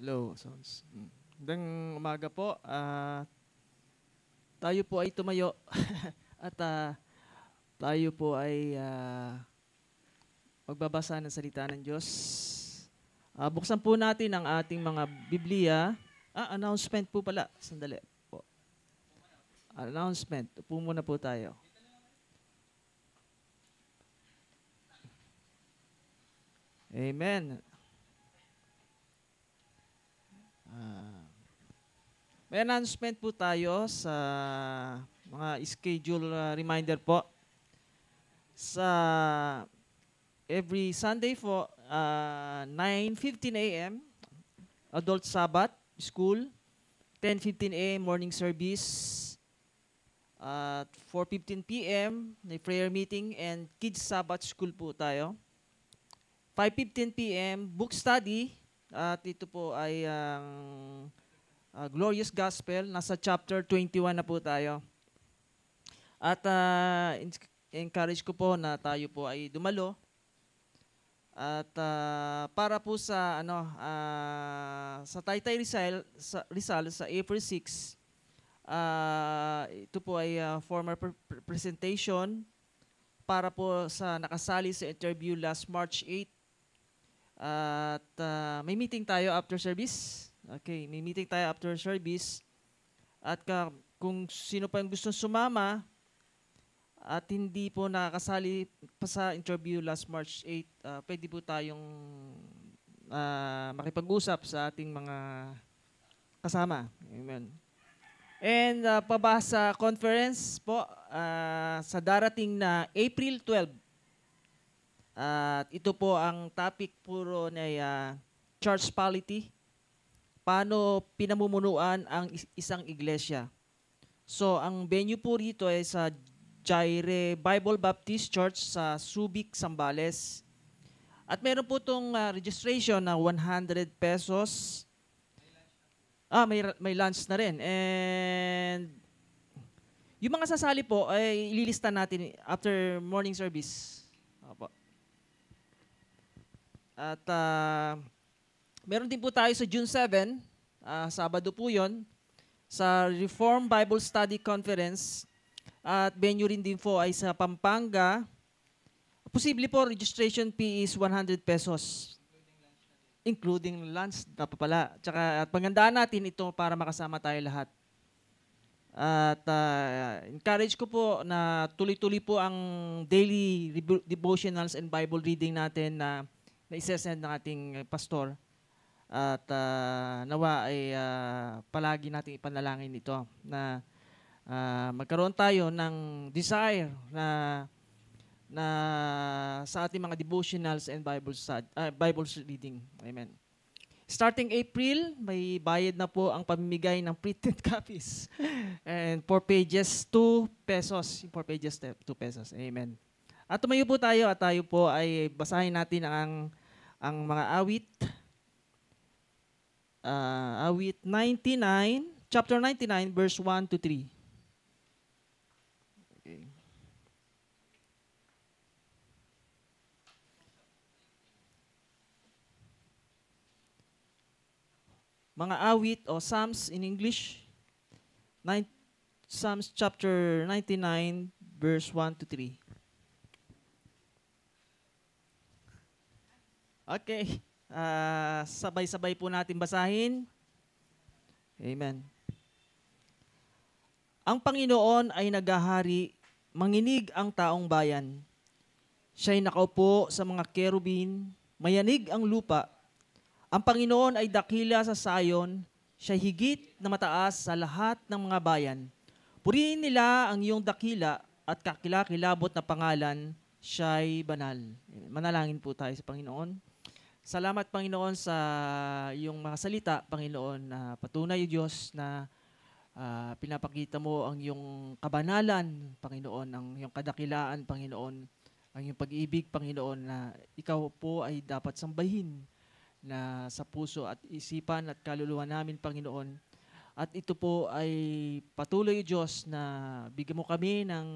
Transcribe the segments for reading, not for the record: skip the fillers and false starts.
Hello, sounds. Magandang umaga po. Tayo po ay tumayo at tayo po ay magbabasa ng salita ng Diyos. Buksan po natin ang ating mga Biblia. Announcement po pala. Sandali po. Announcement. Upo muna po tayo. Amen. May announcement po tayo sa mga schedule reminder po. Sa every Sunday po, 9:15 a.m., Adult Sabbath School, 10:15 a.m. morning service, at 4:15 p.m. may prayer meeting and Kids Sabbath School po tayo. 5:15 p.m. book study, at ito po ay ang Glorious Gospel. Nasa chapter 21 na po tayo. At encourage ko po na tayo po ay dumalo. At para po sa sa Taytay Rizal sa April 6, ito po ay formal presentation para po sa nakasali sa interview last March 8. At may meeting tayo after service. Okay, may meeting tayo after service. At kung sino pa yung gustong sumama at hindi po nakakasali pa sa interview last March 8, pwede po tayong makipag-usap sa ating mga kasama. Amen. And pabasa conference po sa darating na April 12. At ito po ang topic puro na church polity. Paano pinamumunuan ang isang iglesia. So, ang venue po rito ay sa Jaire Bible Baptist Church sa Subic, Zambales. At meron po itong registration na 100 pesos. May lunch na rin. And yung mga sasali po ay ililista natin after morning service. Opo. At meron din po tayo sa June 7, Sabado po yun, sa Reform Bible Study Conference. At venue rin din po ay sa Pampanga. Posible po, registration fee is 100 pesos. Including lunch na pa pala. Tsaka at paghandaan natin ito para makasama tayo lahat. At encourage ko po na tuloy-tuloy po ang daily devotionals and Bible reading natin na isesend ng ating pastor. At nawa ay palagi nating ipanalangin ito na magkaroon tayo ng desire na sa ating mga devotionals and Bible reading. Amen. Starting April, may bayad na po ang pamimigay ng printed copies. And 4 pages, 2 pesos. 4 pages, 2 pesos. Amen. At tumayo po tayo at tayo po ay basahin natin ang mga awit. Awit 99, chapter 99, verse 1 to 3. Okay. Mga awit o Psalms in English, Psalms chapter 99, verse 1 to 3. Okay. Sabay-sabay po natin basahin. Amen. Ang Panginoon ay naghahari, manginig ang taong bayan. Siya'y nakaupo sa mga kerubin, mayanig ang lupa. Ang Panginoon ay dakila sa Sion, siya'y higit na mataas sa lahat ng mga bayan. Purihin nila ang iyong dakila at kakilakilabot na pangalan, siya'y banal. Manalangin po tayo sa Panginoon. Salamat, Panginoon, sa iyong mga salita, Panginoon, na patunay, Diyos, na pinapakita mo ang iyong kabanalan, Panginoon, ang iyong kadakilaan, Panginoon, ang iyong pag-ibig, Panginoon, na ikaw po ay dapat sambahin na sa puso at isipan at kaluluwa namin, Panginoon. At ito po ay patuloy, Diyos, na bigyan mo kami ng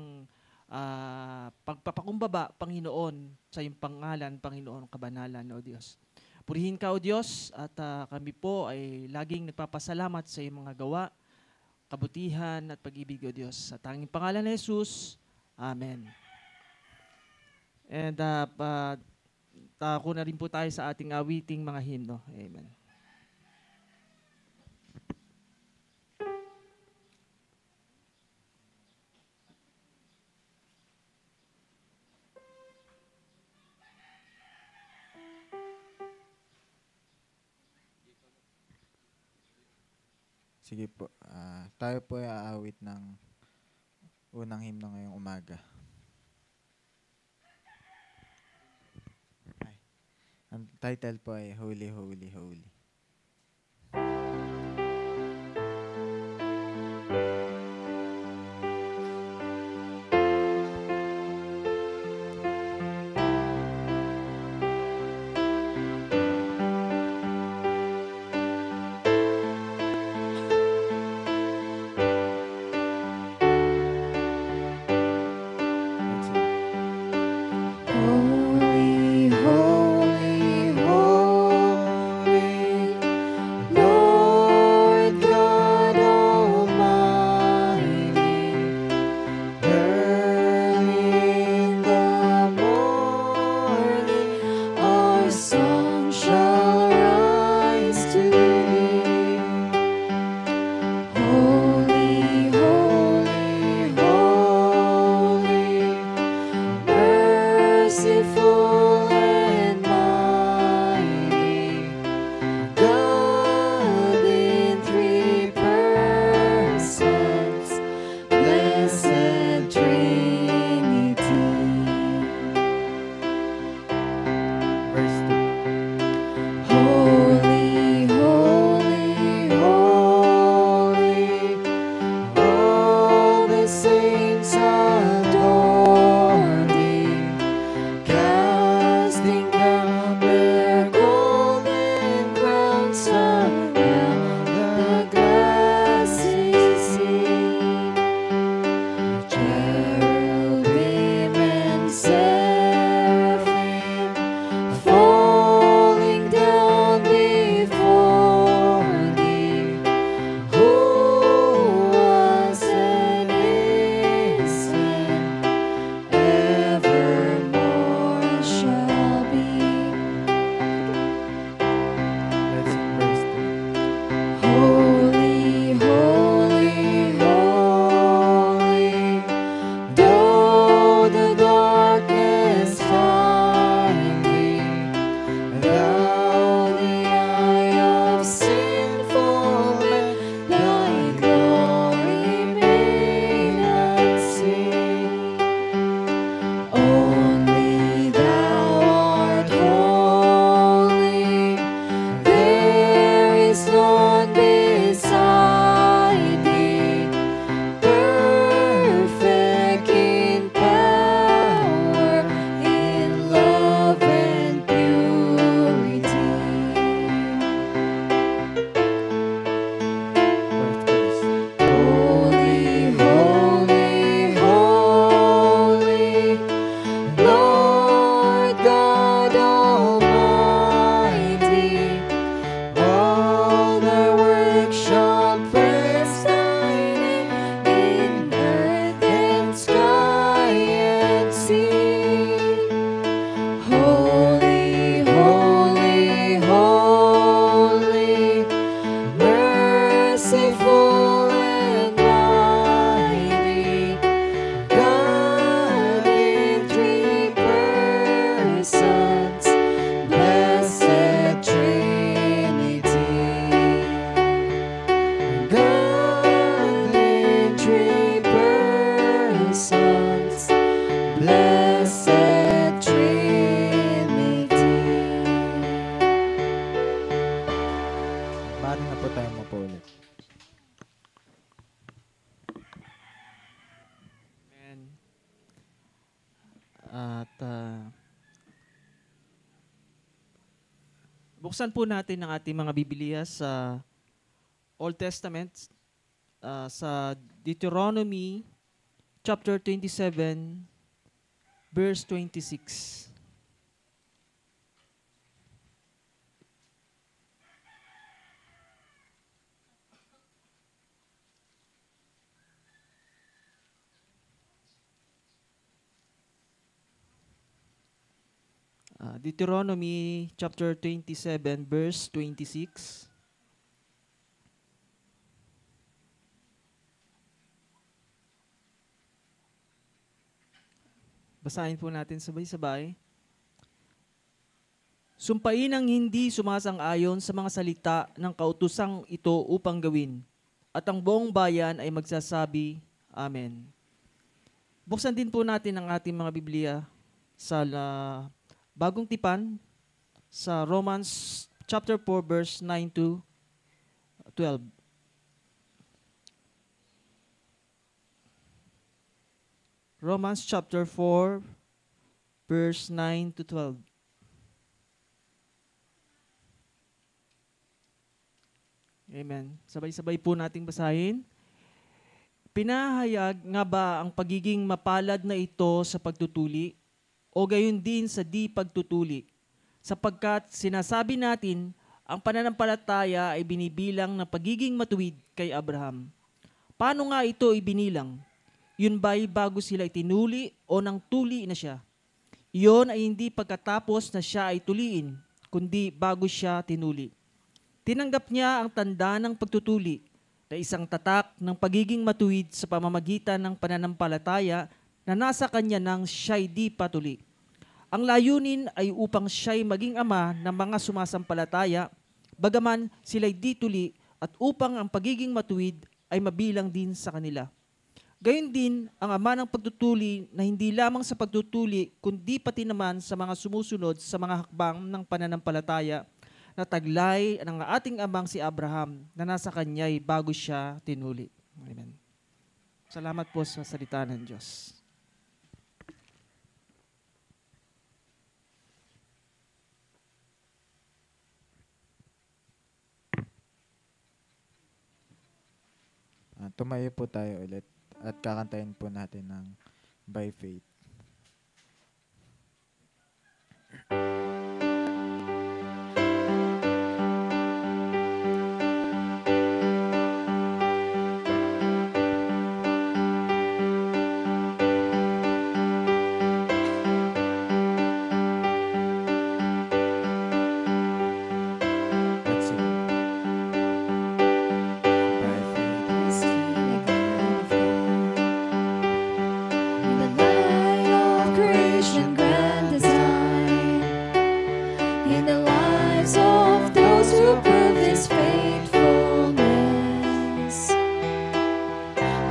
pagpapakumbaba, Panginoon, sa iyong pangalan, Panginoon, kabanalan, O Diyos. Purihin ka, O Diyos, at kami po ay laging nagpapasalamat sa iyong mga gawa, kabutihan at pag-ibig, O Diyos. Sa tanging pangalan ni Jesus, Amen. And tako na rin po tayo sa ating awiting mga himno. Amen. Sige po. Tayo po ay aawit ng unang himno ngayong umaga. Ang title po ay Holy, Holy, Holy. Holy, holy, holy, Lord God Almighty. Early in the morning, our song shall rise to Thee. Holy, holy, holy, merciful and mighty, God in three persons, blessed Trinity. Verse 2. Holy, holy, holy, all the saints adore Thee, casting down their golden crowns around the glassy sea. Cherubim and seraphim falling down before Thee, who was and is and evermore shall be. Let's sing verse 3. Holy, holy, holy, though the darkness find Thee, Thou the eye of sinful men, Thy glory may not see. Only Thou art holy, there is none beside Thee, perfect in power, in love and purity. Verse 3. Holy, holy, holy, Lord God Almighty, all Thy works shall praise Thy name in earth and sky and sea. Holy, holy, holy, merciful and mighty, God in three persons, blessed Trinity. God in three persons, blessed Trinity. Maaari na po tayo mapulit. Amen. At buksan po natin ang ating mga Biblia sa Old Testament, sa Deuteronomy chapter 27, verse 26. Deuteronomy chapter 27, verse 26. Basahin po natin sabay-sabay. Sumpain ang hindi sumasang-ayon sa mga salita ng kautusang ito upang gawin, at ang buong bayan ay magsasabi, Amen. Buksan din po natin ang ating mga Biblia sa Bagong Tipan, sa Romans chapter 4, verse 9 to 12. Romans chapter 4, verse 9 to 12. Amen. Sabay-sabay po nating basahin. Pinahayag nga ba ang pagiging mapalad na ito sa pagtutuli o gayon din sa di pagtutuli? Sapagkat sinasabi natin, ang pananampalataya ay binibilang na pagiging matuwid kay Abraham. Paano nga ito ibinilang? Yun ba'y bago sila itinuli o nang tuli na siya? Iyon ay hindi pagkatapos na siya ay tuliin, kundi bago siya tinuli. Tinanggap niya ang tanda ng pagtutuli na isang tatak ng pagiging matuwid sa pamamagitan ng pananampalataya na nasa kanya nang siya'y di patuli. Ang layunin ay upang siya'y maging ama ng mga sumasampalataya, bagaman sila'y di tuli, at upang ang pagiging matuwid ay mabilang din sa kanila. Gayon din ang ama ng pagtutuli na hindi lamang sa pagtutuli, kundi pati naman sa mga sumusunod sa mga hakbang ng pananampalataya na taglay ng ating amang si Abraham na nasa kanya'y bago siya tinuli. Amen. Salamat po sa salita ng Diyos. Tumayo po tayo ulit at kakantayin po natin ng By Faith. Let's sing. By faith. I see the God of God. In the light of creation grand design, in the lives of those who prove His faithfulness,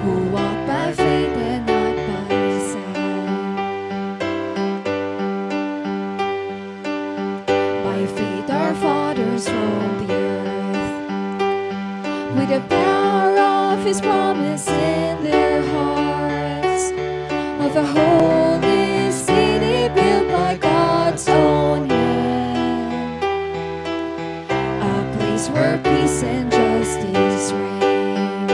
who walk by faith and not by sight. By faith our fathers roamed the earth, with the power of His promise in their hearts, of a holy city built by God's own hand, a place where peace and justice reign.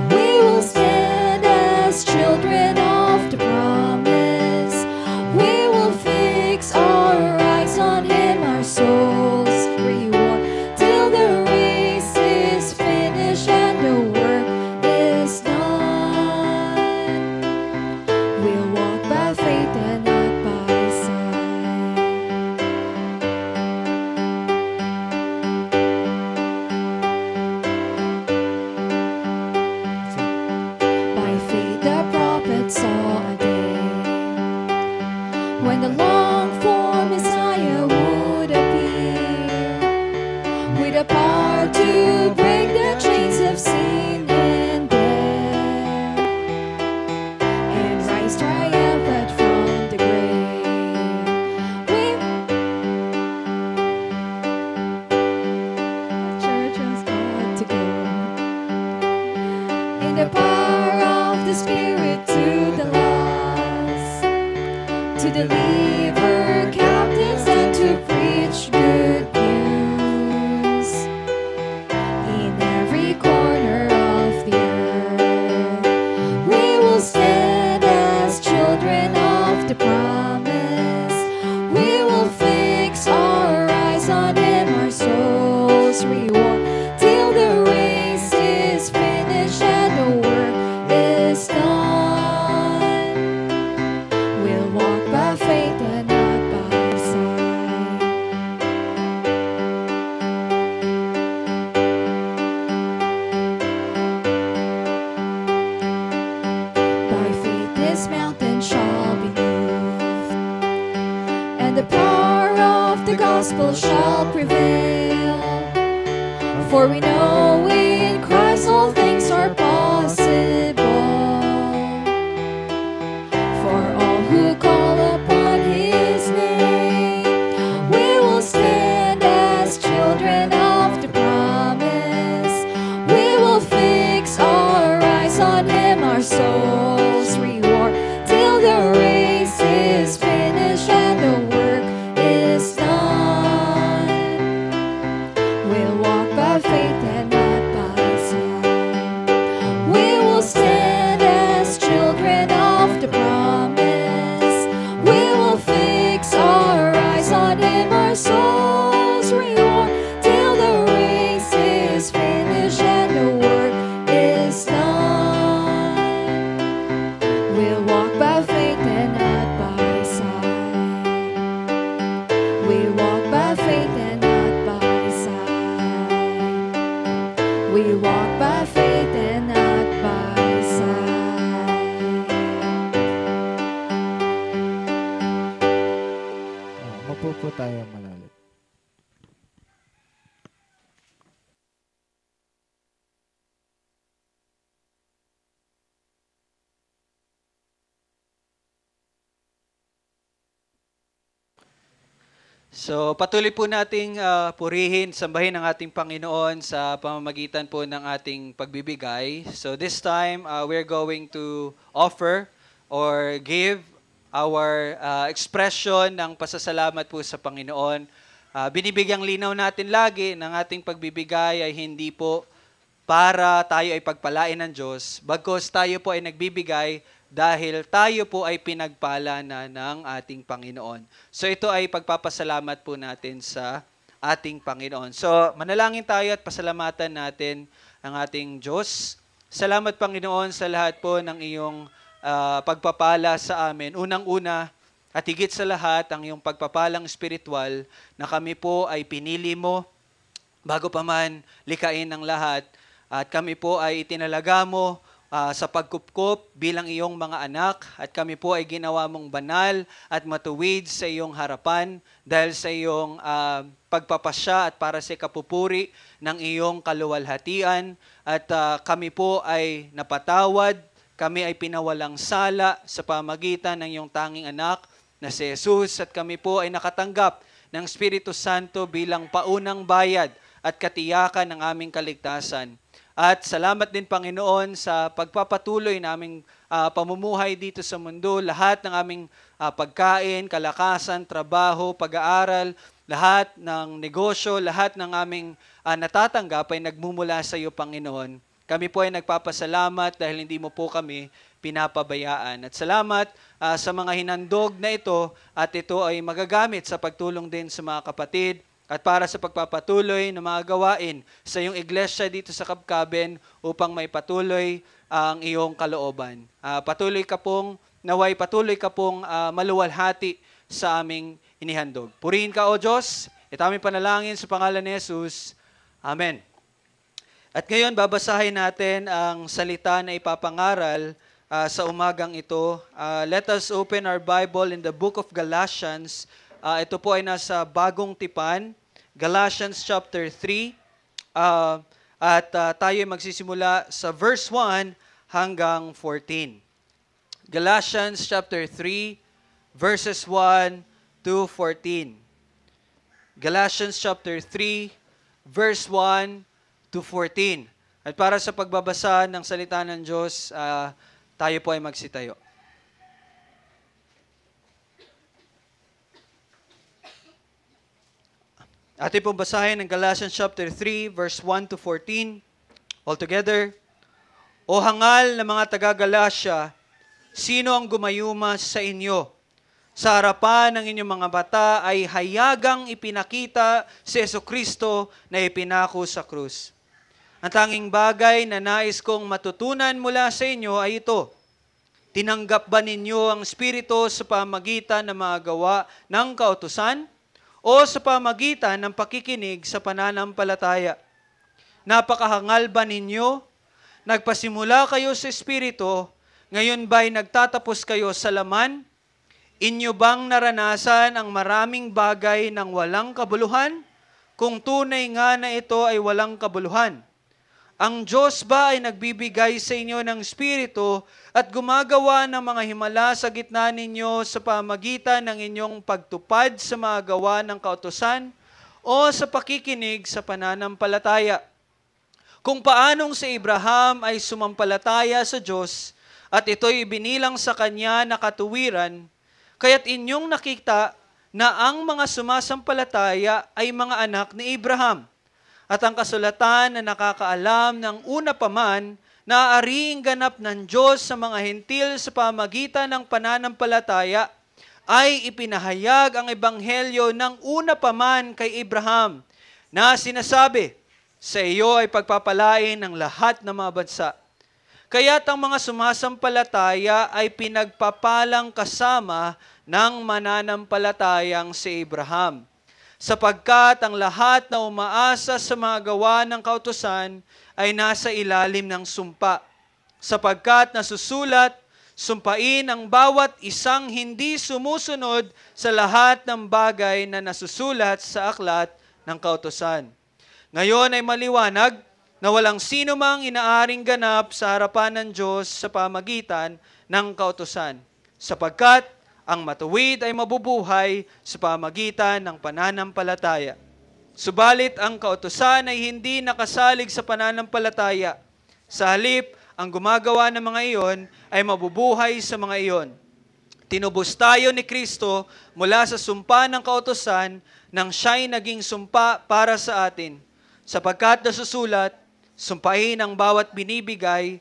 We will stand as children of the promise. We will fix our eyes on Him, our souls reward, till the race is finished and the work is done. We'll walk by faith and not by sight. By faith the prophets saw a day when the longed-for Messiah would appear, with the power to break the chains of sin and death, and rise triumphant from the grave. Church has got to go in the power of the Spirit to the lost, to deliver captives and to preach good news in every corner of the earth. We will stand as children of the promise. We will fix our eyes on Him, our souls reward, till the race is finished and the work is done. We'll walk by faith and not gospel shall prevail. For we know in Christ all things are possible. For all who call upon His name, we will stand as children of the promise. We will fix our eyes on Him, our soul's reward, till the race is finished and the work is done. We'll walk by faith and not by sight. We will stand as children of the promise. We will fix our eyes on Him, our soul's reward, till the race is finished and the work is done. We'll walk by faith and not by sight. We walk by faith and not by sight. We walk by faith and not by sight. Mapo po tayo malalit. So patuloy po nating purihin, sambahin ang ating Panginoon sa pamamagitan po ng ating pagbibigay. So this time, we're going to offer or give our expression ng pasasalamat po sa Panginoon. Binibigyang linaw natin lagi ng ating pagbibigay ay hindi po para tayo ay pagpalain ng Diyos, bagkus tayo po ay nagbibigay dahil tayo po ay pinagpala na ng ating Panginoon. So ito ay pagpapasalamat po natin sa ating Panginoon. So manalangin tayo at pasalamatan natin ang ating Diyos. Salamat Panginoon sa lahat po ng iyong pagpapala sa amin. Unang-una at higit sa lahat ang iyong pagpapalang espiritual na kami po ay pinili mo bago pa man likain ng lahat. At kami po ay itinalaga mo sa pagkupkop bilang iyong mga anak at kami po ay ginawa mong banal at matuwid sa iyong harapan dahil sa iyong pagpapasya at para sa kapupuri ng iyong kaluwalhatian at kami po ay napatawad, kami ay pinawalang sala sa pamagitan ng iyong tanging anak na si Jesus at kami po ay nakatanggap ng Espiritu Santo bilang paunang bayad at katiyakan ng aming kaligtasan. At salamat din Panginoon sa pagpapatuloy naming pamumuhay dito sa mundo. Lahat ng aming pagkain, kalakasan, trabaho, pag-aaral, lahat ng negosyo, lahat ng aming natatanggap ay nagmumula sa iyo Panginoon. Kami po ay nagpapasalamat dahil hindi mo po kami pinapabayaan. At salamat sa mga hinandog na ito at ito ay magagamit sa pagtulong din sa mga kapatid at para sa pagpapatuloy ng mga gawain sa iyong iglesia dito sa Kabkaben upang may patuloy ang iyong kalooban. Patuloy ka pong maluwalhati sa aming inihandog. Purihin ka, O Diyos. Ito aming panalangin sa pangalan ni Jesus. Amen. At ngayon, babasahin natin ang salita na ipapangaral sa umagang ito. Let us open our Bible in the book of Galatians. Ito po ay nasa bagong tipan, Galatians chapter 3. At tayo ay magsisimula sa verse 1 hanggang 14. Galatians chapter 3, verses 1 to 14. Galatians chapter 3, verse 1 to 14. At para sa pagbabasa ng salita ng Diyos, tayo po ay magsitayo. Atin pong basahin ng Galatians chapter 3, verse 1 to 14. All together. O hangal na mga taga-Galatia, sino ang gumayuma sa inyo? Sa harapan ng inyong mga mata ay hayagang ipinakita si Jesucristo na ipinako sa krus. Ang tanging bagay na nais kong matutunan mula sa inyo ay ito. Tinanggap ba ninyo ang Espiritu sa pamagitan ng mga gawa ng kautusan o sa pamagitan ng pakikinig sa pananampalataya? Napakahangal ba ninyo? Nagpasimula kayo sa Espiritu, ngayon ba'y nagtatapos kayo sa laman? Inyo bang naranasan ang maraming bagay ng walang kabuluhan? Kung tunay nga na ito ay walang kabuluhan. Ang Diyos ba ay nagbibigay sa inyo ng Espiritu at gumagawa ng mga himala sa gitna ninyo sa pamagitan ng inyong pagtupad sa mga gawa ng kautusan o sa pakikinig sa pananampalataya? Kung paanong si Abraham ay sumampalataya sa Diyos at ito'y ibinilang sa kanya na katuwiran, kaya't inyong nakita na ang mga sumasampalataya ay mga anak ni Abraham. At ang kasulatan na nakakaalam ng una pa man na aariing ganap ng Diyos sa mga hentil sa pamagitan ng pananampalataya ay ipinahayag ang ebanghelyo ng una pa man kay Abraham na sinasabi, sa iyo ay pagpapalain ng lahat ng mga bansa. Kaya't ang mga sumasampalataya ay pinagpapalang kasama ng mananampalatayang si Abraham. Sapagkat ang lahat na umaasa sa mga gawa ng kautusan ay nasa ilalim ng sumpa. Sapagkat nasusulat, sumpain ang bawat isang hindi sumusunod sa lahat ng bagay na nasusulat sa aklat ng kautusan. Ngayon ay maliwanag na walang sino mang inaaring ganap sa harapan ng Diyos sa pamagitan ng kautusan. Sapagkat ang matuwid ay mabubuhay sa pamagitan ng pananampalataya. Subalit ang kautusan ay hindi nakasalig sa pananampalataya. Sa halip, ang gumagawa ng mga iyon ay mabubuhay sa mga iyon. Tinubos tayo ni Kristo mula sa sumpa ng kautusan nang siya'y naging sumpa para sa atin. Sapagkat nasusulat, sumpain ang bawat binibitay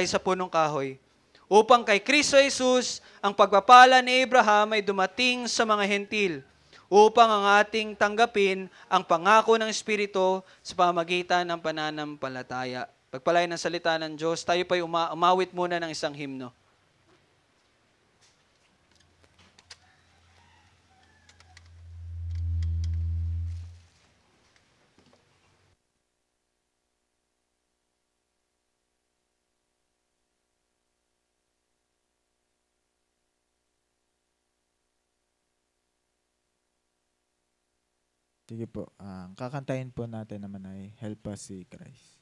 sa punong kahoy. Upang kay Kristo Jesus, ang pagpapala ni Abraham ay dumating sa mga hentil, upang ang ating tanggapin ang pangako ng Espiritu sa pamagitan ng pananampalataya. Pagpalain ng salita ng Diyos, tayo pa'y umawit muna ng isang himno. Sige po, ang kakantahin po natin naman ay Help Us See Christ.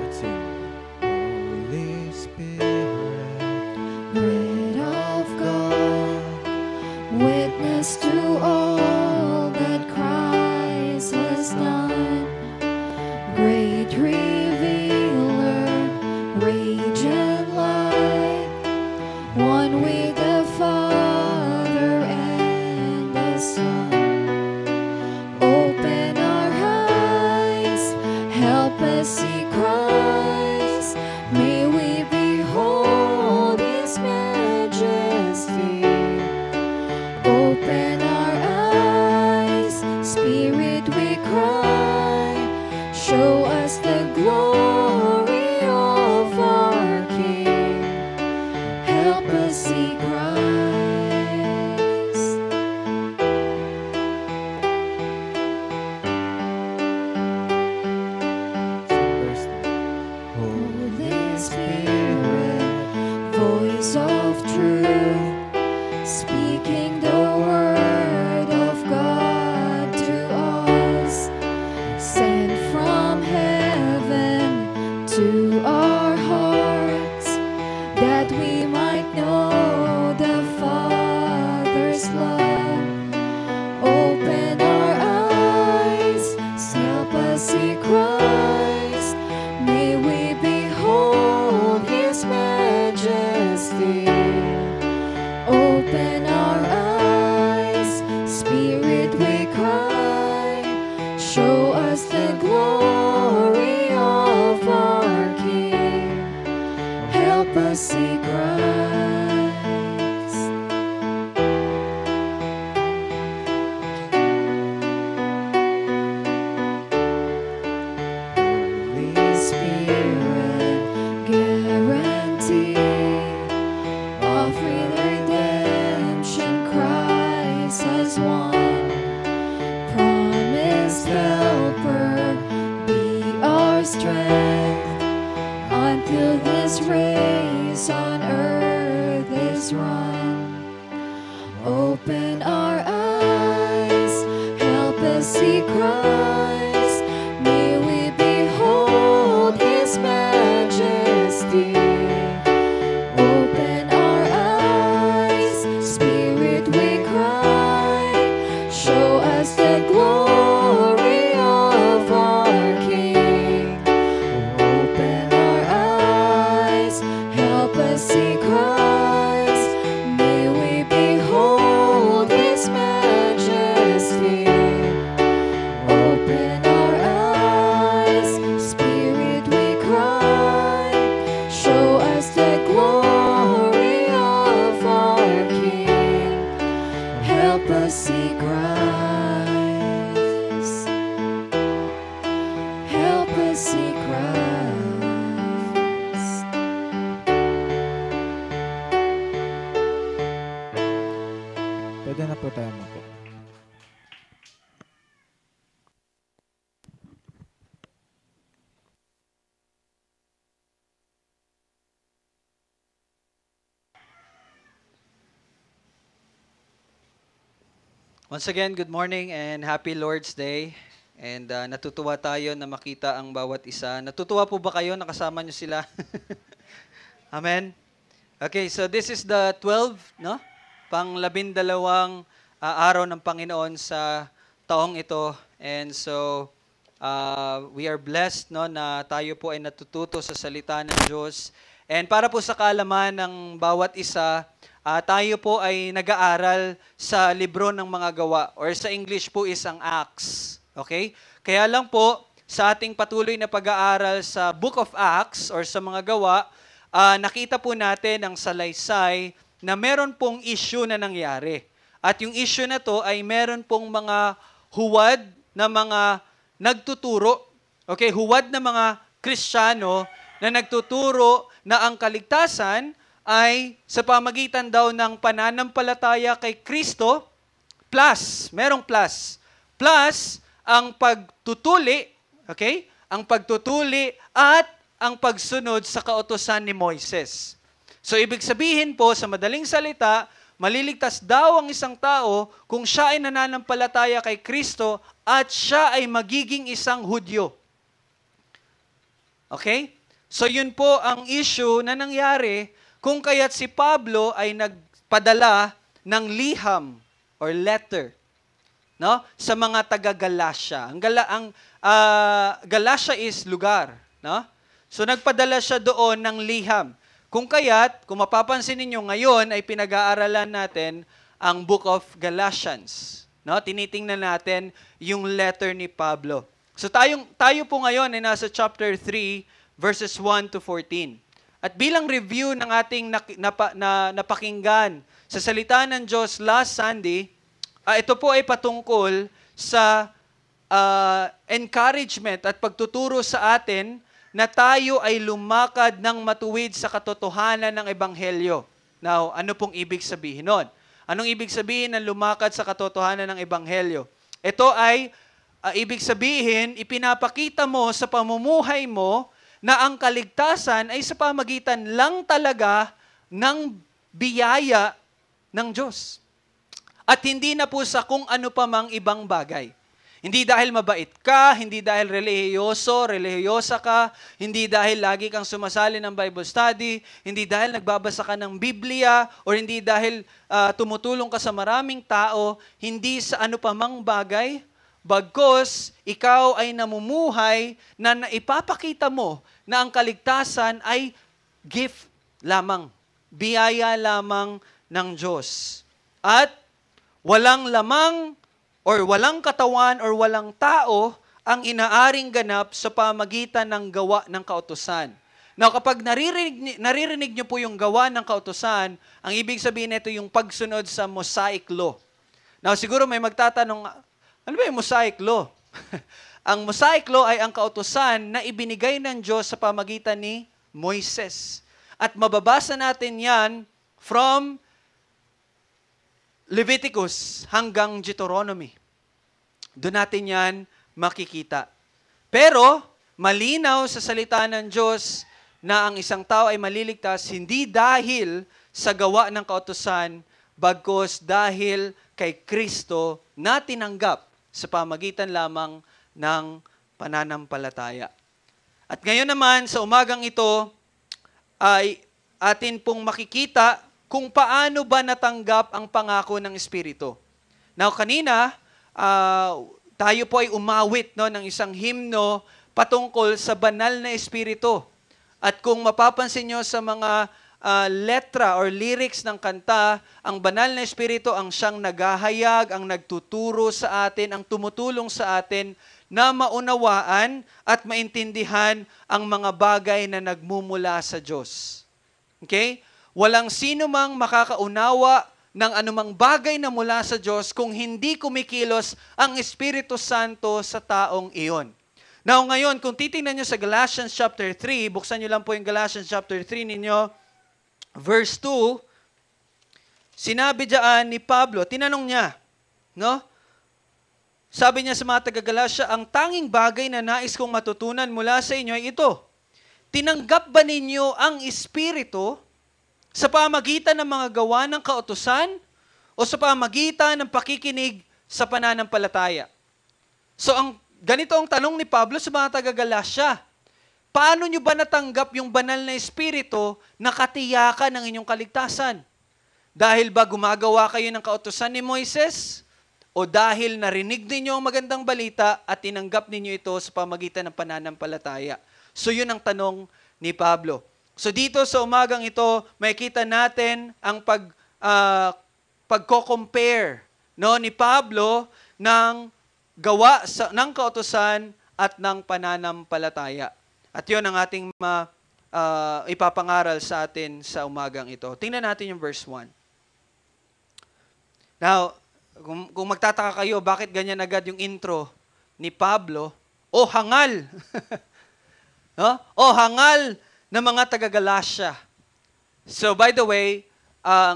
Let's sing. Holy Spirit, Bread of God, witness to all that Christ has done. Great revealer, radiant light, one with the Father and the Son. Open our eyes, help us see Christ. May we behold His majesty. Open our eyes, Spirit, we cry. Show us the glory of our King. Help us see Christ. Verse 9. Holy Spirit, voice of truth, speaking the word one. Promised helper, be our strength until this race on earth is run. Open our eyes, help us see Christ. May we behold His majesty. Open our eyes, Spirit, we cry. Show us the glory of our King. Open our eyes, help us see Christ. May we behold His majesty. Open our eyes, Spirit, we cry. Show us the glory of our King. Help us see Christ. Help us see Christ. Pwede na po tayo mapo. Once again, good morning and happy Lord's Day. And natutuwa tayo na makita ang bawat isa. Natutuwa po ba kayo? Nakasama nyo sila? Amen? Okay, so this is the 12, no? Pang-12 araw ng Panginoon sa taong ito. And so, we are blessed, no, na tayo po ay natututo sa salita ng Diyos. And para po sa kaalaman ng bawat isa, tayo po ay nag-aaral sa libro ng mga gawa, or sa English po is ang Acts. Okay? Kaya lang po, sa ating patuloy na pag-aaral sa Book of Acts or sa mga gawa, nakita po natin ang salaysay na meron pong issue na nangyari. At yung issue na to ay meron pong mga huwad na mga nagtuturo, okay, huwad na mga Kristiyano na nagtuturo na ang kaligtasan ay sa pamagitan daw ng pananampalataya kay Kristo plus, merong plus ang pagtutuli, okay? Ang pagtutuli at ang pagsunod sa kautusan ni Moises. So ibig sabihin po sa madaling salita, maliligtas daw ang isang tao kung siya ay nananampalataya kay Kristo at siya ay magiging isang Hudyo. Okay? So yun po ang issue na nangyari kung kaya't si Pablo ay nagpadala ng liham or letter, no, sa mga taga-Galacia. Ang Galacia is lugar, no? So nagpadala siya doon ng liham. Kung kaya't, kung mapapansin ninyo ngayon ay pinag-aaralan natin ang Book of Galatians, no? Tinitingnan natin yung letter ni Pablo. So tayo po ngayon ay nasa chapter 3 verses 1 to 14. At bilang review ng ating napakinggan sa salita ng Diyos last Sunday, ito po ay patungkol sa encouragement at pagtuturo sa atin na tayo ay lumakad ng matuwid sa katotohanan ng Ebanghelyo. Now, ano pong ibig sabihin nun? Anong ibig sabihin ng lumakad sa katotohanan ng Ebanghelyo? Ito ay ibig sabihin, ipinapakita mo sa pamumuhay mo na ang kaligtasan ay sa pamagitan lang talaga ng biyaya ng Diyos. At hindi na po sa kung ano pa mang ibang bagay. Hindi dahil mabait ka, hindi dahil religyosa ka, hindi dahil lagi kang sumasali ng Bible study, hindi dahil nagbabasa ka ng Biblia, or hindi dahil tumutulong ka sa maraming tao, hindi sa ano pa mang bagay, bagkus ikaw ay namumuhay na naipapakita mo na ang kaligtasan ay gift lamang, biyaya lamang ng Diyos. At walang lamang or walang katawan or walang tao ang inaaring ganap sa pamagitan ng gawa ng kautusan. Now, kapag naririnig niyo po yung gawa ng kautusan, ang ibig sabihin nito yung pagsunod sa Mosaic Law. Now, siguro may magtatanong, ano ba yung Mosaic Law? Ang Mosaic Law ay ang kautusan na ibinigay ng Diyos sa pamagitan ni Moises. At mababasa natin yan from Leviticus hanggang Deuteronomy. Doon natin yan makikita. Pero, malinaw sa salita ng Diyos na ang isang tao ay maliligtas hindi dahil sa gawa ng kautusan, bagkus dahil kay Kristo na tinanggap sa pamagitan lamang ng pananampalataya. At ngayon naman, sa umagang ito, ay atin pong makikita kung paano ba natanggap ang pangako ng Espiritu. Now, kanina, tayo po ay umawit ng isang himno patungkol sa banal na Espiritu. At kung mapapansin nyo sa mga letra or lyrics ng kanta, ang banal na Espiritu ang siyang naghahayag, ang nagtuturo sa atin, ang tumutulong sa atin na maunawaan at maintindihan ang mga bagay na nagmumula sa Diyos. Okay? Walang sino mang makakaunawa ng anumang bagay na mula sa Diyos kung hindi kumikilos ang Espiritu Santo sa taong iyon. Now ngayon, kung titingnan nyo sa Galatians chapter 3, buksan nyo lang po yung Galatians chapter 3 ninyo, verse 2, sinabi diyan ni Pablo, tinanong niya, no? Sabi niya sa mga taga-Galatia, ang tanging bagay na nais kong matutunan mula sa inyo ay ito. Tinanggap ba ninyo ang Espiritu sa pamagitan ng mga gawa ng kautusan o sa pamagitan ng pakikinig sa pananampalataya? So, ganito ang tanong ni Pablo sa mga taga-Galatia. Paano nyo ba natanggap yung banal na Espiritu na katiyakan ng inyong kaligtasan? Dahil ba gumagawa kayo ng kautusan ni Moises? O dahil narinig ninyo ang magandang balita at tinanggap ninyo ito sa pamagitan ng pananampalataya? So yun ang tanong ni Pablo. So dito sa umagang ito, makikita natin ang pagko-compare ni Pablo ng gawa ng kautusan at ng pananampalataya. At yun ang ating ipapangaral sa atin sa umagang ito. Tingnan natin yung verse 1. Now, kung magtataka kayo, bakit ganyan agad yung intro ni Pablo? O hangal! No? O hangal ng mga taga-Galatia. So, by the way,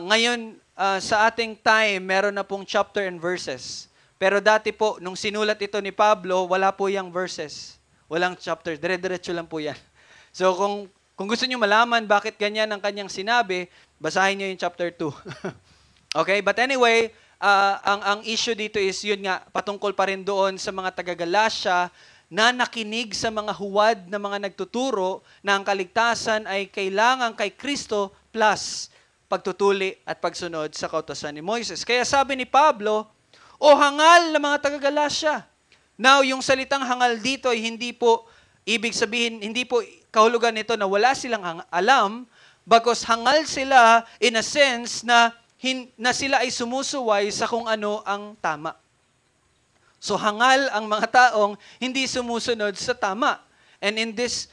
ngayon sa ating time, meron na pong chapter and verses. Pero dati po, nung sinulat ito ni Pablo, wala po yung verses. Walang chapter. Dire-diretso lang po yan. So, kung gusto nyo malaman bakit ganyan ang kanyang sinabi, basahin nyo yung chapter 2. Okay? But anyway, ang issue dito is, yun nga, patungkol pa rin doon sa mga taga-Galatia na nakinig sa mga huwad na mga nagtuturo na ang kaligtasan ay kailangan kay Kristo plus pagtutuli at pagsunod sa kautusan ni Moises. Kaya sabi ni Pablo, o hangal na mga taga-Galatia. Now, yung salitang hangal dito ay hindi po, ibig sabihin, hindi po kahulugan nito na wala silang alam, bagkus hangal sila in a sense na sila ay sumusuway sa kung ano ang tama. So hangal ang mga taong hindi sumusunod sa tama. And in this,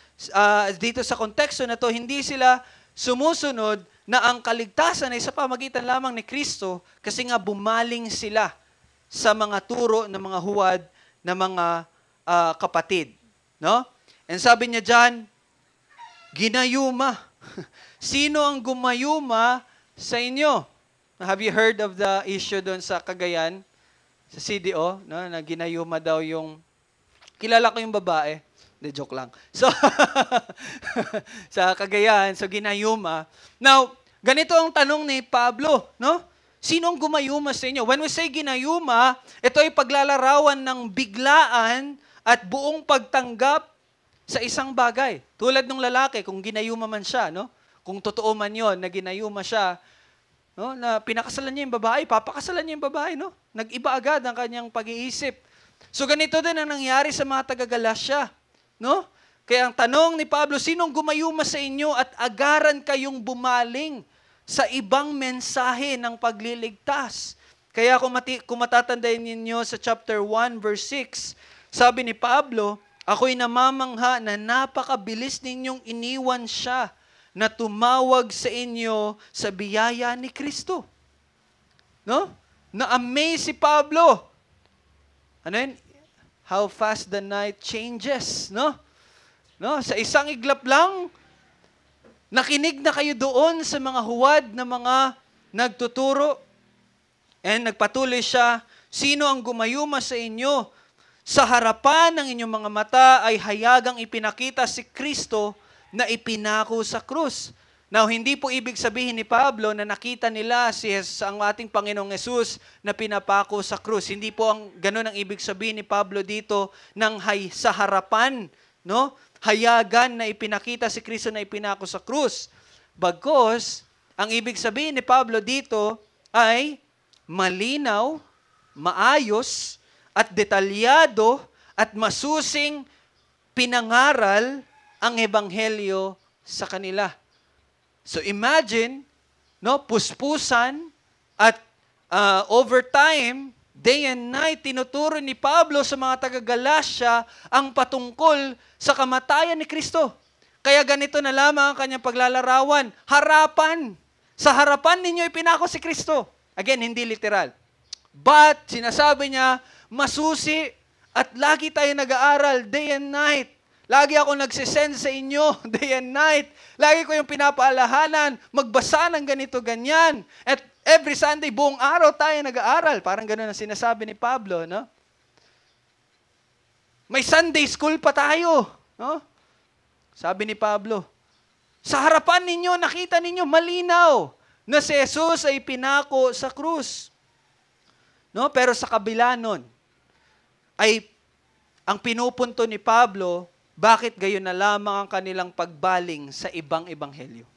dito sa konteksto na to, hindi sila sumusunod na ang kaligtasan ay sa pamagitan lamang ni Kristo kasi nga bumaling sila sa mga turo ng mga huwad na mga kapatid. No? And sabi niya dyan, ginayuma. Sino ang gumayuma sa inyo? Have you heard of the issue doon sa Cagayan? Sa CDO, no? Na ginayuma daw yung, kilala ko yung babae. Hindi, joke lang. So, sa Cagayan, so ginayuma. Now, ganito ang tanong ni Pablo, no? Sino ang gumayuma sa inyo? When we say ginayuma, ito ay paglalarawan ng biglaan at buong pagtanggap sa isang bagay. Tulad ng lalaki, kung ginayuma man siya, no? Kung totoo man yon na ginayuma siya, no, na pinakasalan niya yung babae, papakasalan niya yung babae, no? Nag-iba agad ang kanyang pag-iisip. So ganito din ang nangyari sa mga taga-Galatia, no? Kaya ang tanong ni Pablo, sinong gumayuma sa inyo at agaran kayong bumaling sa ibang mensahe ng pagliligtas? Kaya kung matatandaan ninyo sa chapter 1 verse 6, sabi ni Pablo, ako'y namamangha na napakabilis ninyong iniwan siya na tumawag sa inyo sa biyaya ni Kristo. No? Na-amaze si Pablo. Ano yun? How fast the night changes. No? No? Sa isang iglap lang, nakinig na kayo doon sa mga huwad na mga nagtuturo. And nagpatuloy siya, sino ang gumayuma sa inyo? Sa harapan ng inyong mga mata ay hayagang ipinakita si Kristo na ipinako sa krus. Now, hindi po ibig sabihin ni Pablo na nakita nila si ang ating Panginoong Yesus na pinapako sa krus. Hindi po ang ganun ang ibig sabihin ni Pablo dito ng sa harapan, no? Hayagan na ipinakita si Kristo na ipinako sa krus. Bagkus, ang ibig sabihin ni Pablo dito ay malinaw, maayos, at detalyado at masusing pinangaral ang ebanghelyo sa kanila. So imagine, no, puspusan at over time, day and night, tinuturo ni Pablo sa mga taga-Galacia ang patungkol sa kamatayan ni Kristo. Kaya ganito na lamang ang kanyang paglalarawan. Harapan. Sa harapan ninyo ipinako si Kristo. Again, hindi literal. But, sinasabi niya, masusi at lagi tayo nag-aaral day and night. Lagi ako nagsisend sa inyo day and night. Lagi ko yung pinapaalahanan, magbasa ng ganito, ganyan. At every Sunday, buong araw tayo nag-aaral. Parang gano'n ang sinasabi ni Pablo, no? May Sunday school pa tayo, no? Sabi ni Pablo, sa harapan ninyo, nakita ninyo, malinaw na si Jesus ay pinako sa krus. No? Pero sa kabila nun, ay ang pinupunto ni Pablo, bakit gayon na lamang ang kanilang pagbaling sa ibang ebanghelyo?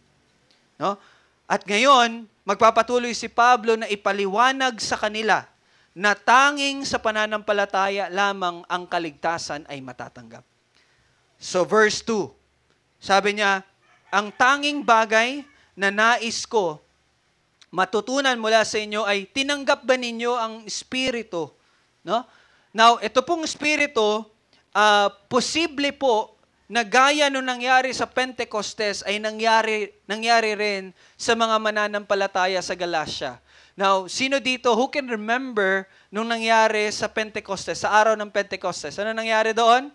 No? At ngayon, magpapatuloy si Pablo na ipaliwanag sa kanila na tanging sa pananampalataya lamang ang kaligtasan ay matatanggap. So verse 2, sabi niya, ang tanging bagay na nais ko matutunan mula sa inyo ay tinanggap ba ninyo ang Espiritu? No? Now, ito pong Espiritu, posible po na gaya nung nangyari sa Pentecostes ay nangyari rin sa mga mananampalataya sa Galacia. Now, sino dito who can remember nung nangyari sa Pentecostes, sa araw ng Pentecostes? Ano nangyari doon?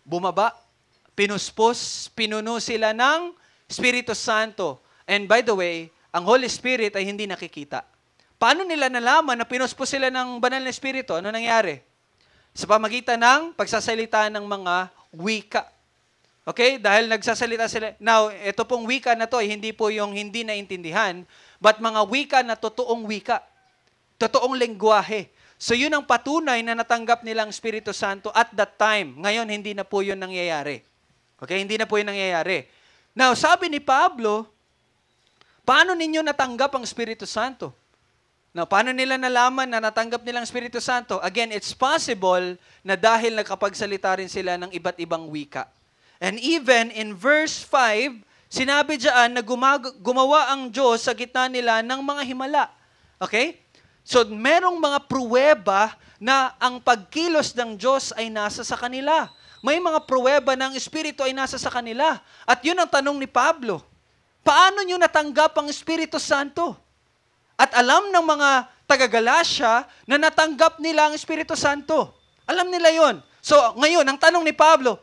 Bumaba, pinuspos, pinuno sila ng Espiritu Santo. And by the way, ang Holy Spirit ay hindi nakikita. Paano nila nalaman na pinuspos sila ng banal na Espiritu? Ano nangyari? Sa pamagitan ng pagsasalita ng mga wika. Okay? Dahil nagsasalita sila. Now, ito pong wika na to, hindi po yung hindi naintindihan, but mga wika na totoong wika. Totoong lengguwahe. So, yun ang patunay na natanggap nilang Espiritu Santo at that time. Ngayon, hindi na po yun nangyayari. Okay? Hindi na po yun nangyayari. Now, sabi ni Pablo, paano ninyo natanggap ang Espiritu Santo? Now, paano nila nalaman na natanggap nilang Espiritu Santo? Again, it's possible na dahil nakapagsalita rin sila ng iba't ibang wika. And even in verse 5, sinabi diyan na gumawa ang Diyos sa gitna nila ng mga himala. Okay? So, merong mga pruweba na ang pagkilos ng Diyos ay nasa sa kanila. May mga pruweba ng Espiritu ay nasa sa kanila. At yun ang tanong ni Pablo. Paano nyo natanggap ang Espiritu Santo? At alam ng mga taga-Galacia na natanggap nila ang Espiritu Santo. Alam nila yon. So, ngayon, ang tanong ni Pablo,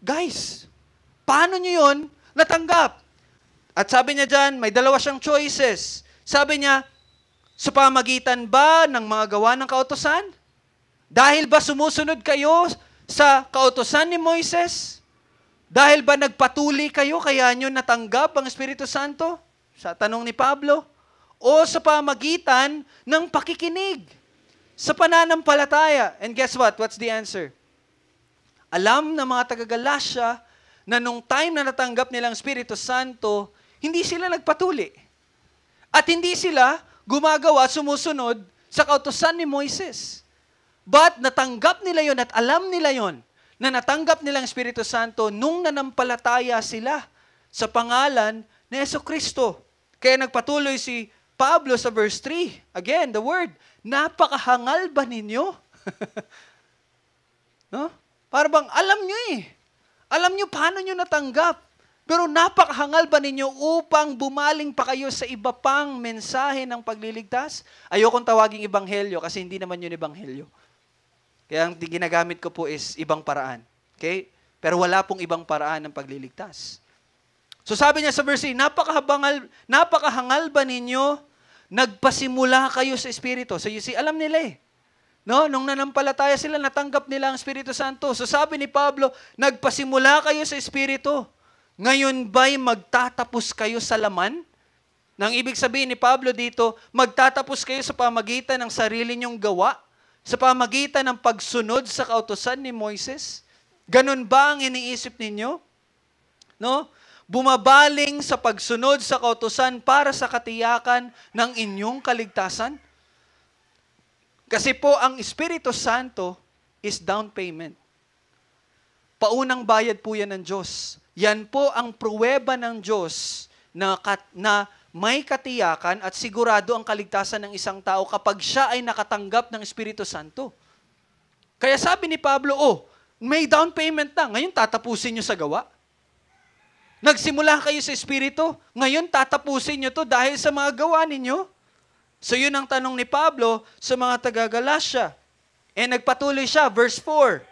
guys, paano nyo yon natanggap? At sabi niya dyan, may dalawa siyang choices. Sabi niya, sa pamagitan ba ng mga gawa ng kautusan? Dahil ba sumusunod kayo sa kautusan ni Moises? Dahil ba nagpatuli kayo kaya nyo natanggap ang Espiritu Santo? Sa tanong ni Pablo. O sa pamagitan ng pakikinig, sa pananampalataya. And guess what? What's the answer? Alam ng mga taga-Galacia na nung time na natanggap nilang Espiritu Santo, hindi sila nagpatuli. At hindi sila gumagawa, sumusunod sa kautusan ni Moises. But natanggap nila yon at alam nila yon na natanggap nilang Espiritu Santo nung nanampalataya sila sa pangalan ni Jesucristo. Kaya nagpatuloy si Pablo sa verse 3, again, the word, napakahangal ba ninyo? No? Para bang, alam nyo eh. Alam nyo paano nyo natanggap. Pero napakahangal ba ninyo upang bumaling pa kayo sa iba pang mensahe ng pagliligtas? Ayokong tawaging ebanghelyo kasi hindi naman yun ebanghelyo. Kaya ang ginagamit ko po is ibang paraan. Okay? Pero wala pong ibang paraan ng pagliligtas. So sabi niya sa verse 3, napakahangal ba ninyo nagpasimula kayo sa Espiritu. So you see, alam nila eh. No? Nung nanampalataya sila, natanggap nila ang Espiritu Santo. So sabi ni Pablo, nagpasimula kayo sa Espiritu. Ngayon ba'y magtatapos kayo sa laman? Nang ibig sabihin ni Pablo dito, magtatapos kayo sa pamagitan ng sarili nyong gawa? Sa pamagitan ng pagsunod sa kautusan ni Moises? Ganun ba ang iniisip ninyo? No? Bumabaling sa pagsunod sa kautusan para sa katiyakan ng inyong kaligtasan? Kasi po, ang Espiritu Santo is down payment. Paunang bayad po yan ng Diyos. Yan po ang pruweba ng Diyos na may katiyakan at sigurado ang kaligtasan ng isang tao kapag siya ay nakatanggap ng Espiritu Santo. Kaya sabi ni Pablo, may down payment na. Ngayon tatapusin nyo sa gawa. Nagsimula kayo sa Espiritu, ngayon tatapusin nyo to dahil sa mga gawa ninyo. So yun ang tanong ni Pablo sa mga taga-Galatia. Nagpatuloy siya, verse 4.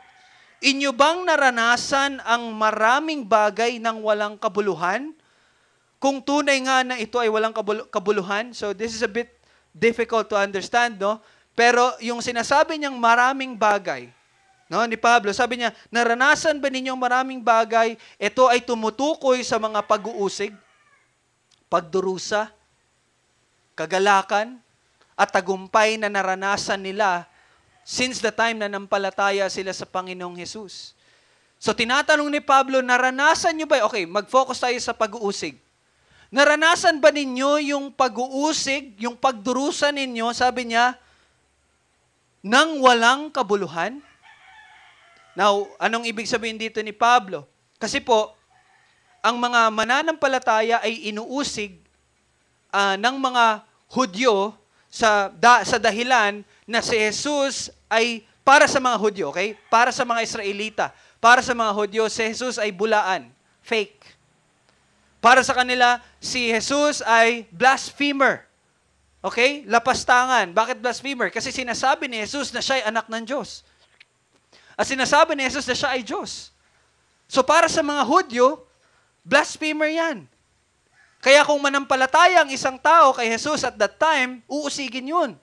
Inyo bang naranasan ang maraming bagay ng walang kabuluhan? Kung tunay nga na ito ay walang kabuluhan, so this is a bit difficult to understand, no? Pero yung sinasabi niyang maraming bagay, no, ni Pablo, sabi niya, naranasan ba ninyong maraming bagay? Ito ay tumutukoy sa mga pag-uusig, pagdurusa, kagalakan, at tagumpay na naranasan nila since the time na nampalataya sila sa Panginoong Hesus. So tinatanong ni Pablo, naranasan nyo ba? Okay, mag-focus tayo sa pag-uusig. Naranasan ba ninyo yung pag-uusig, yung pagdurusa ninyo, sabi niya, nang walang kabuluhan? Now, anong ibig sabihin dito ni Pablo? Kasi po, ang mga mananampalataya ay inuusig ng mga Hudyo sa dahilan na si Jesus ay para sa mga Hudyo, okay? Para sa mga Israelita. Para sa mga Hudyo, si Jesus ay bulaan, fake. Para sa kanila, si Jesus ay blasphemer. Okay? Lapastangan. Bakit blasphemer? Kasi sinasabi ni Jesus na siya ay anak ng Diyos. At sinasabi ni Jesus na siya ay Diyos. So para sa mga Hudyo, blasphemer yan. Kaya kung manampalataya ang isang tao kay Jesus at that time, uusigin yun.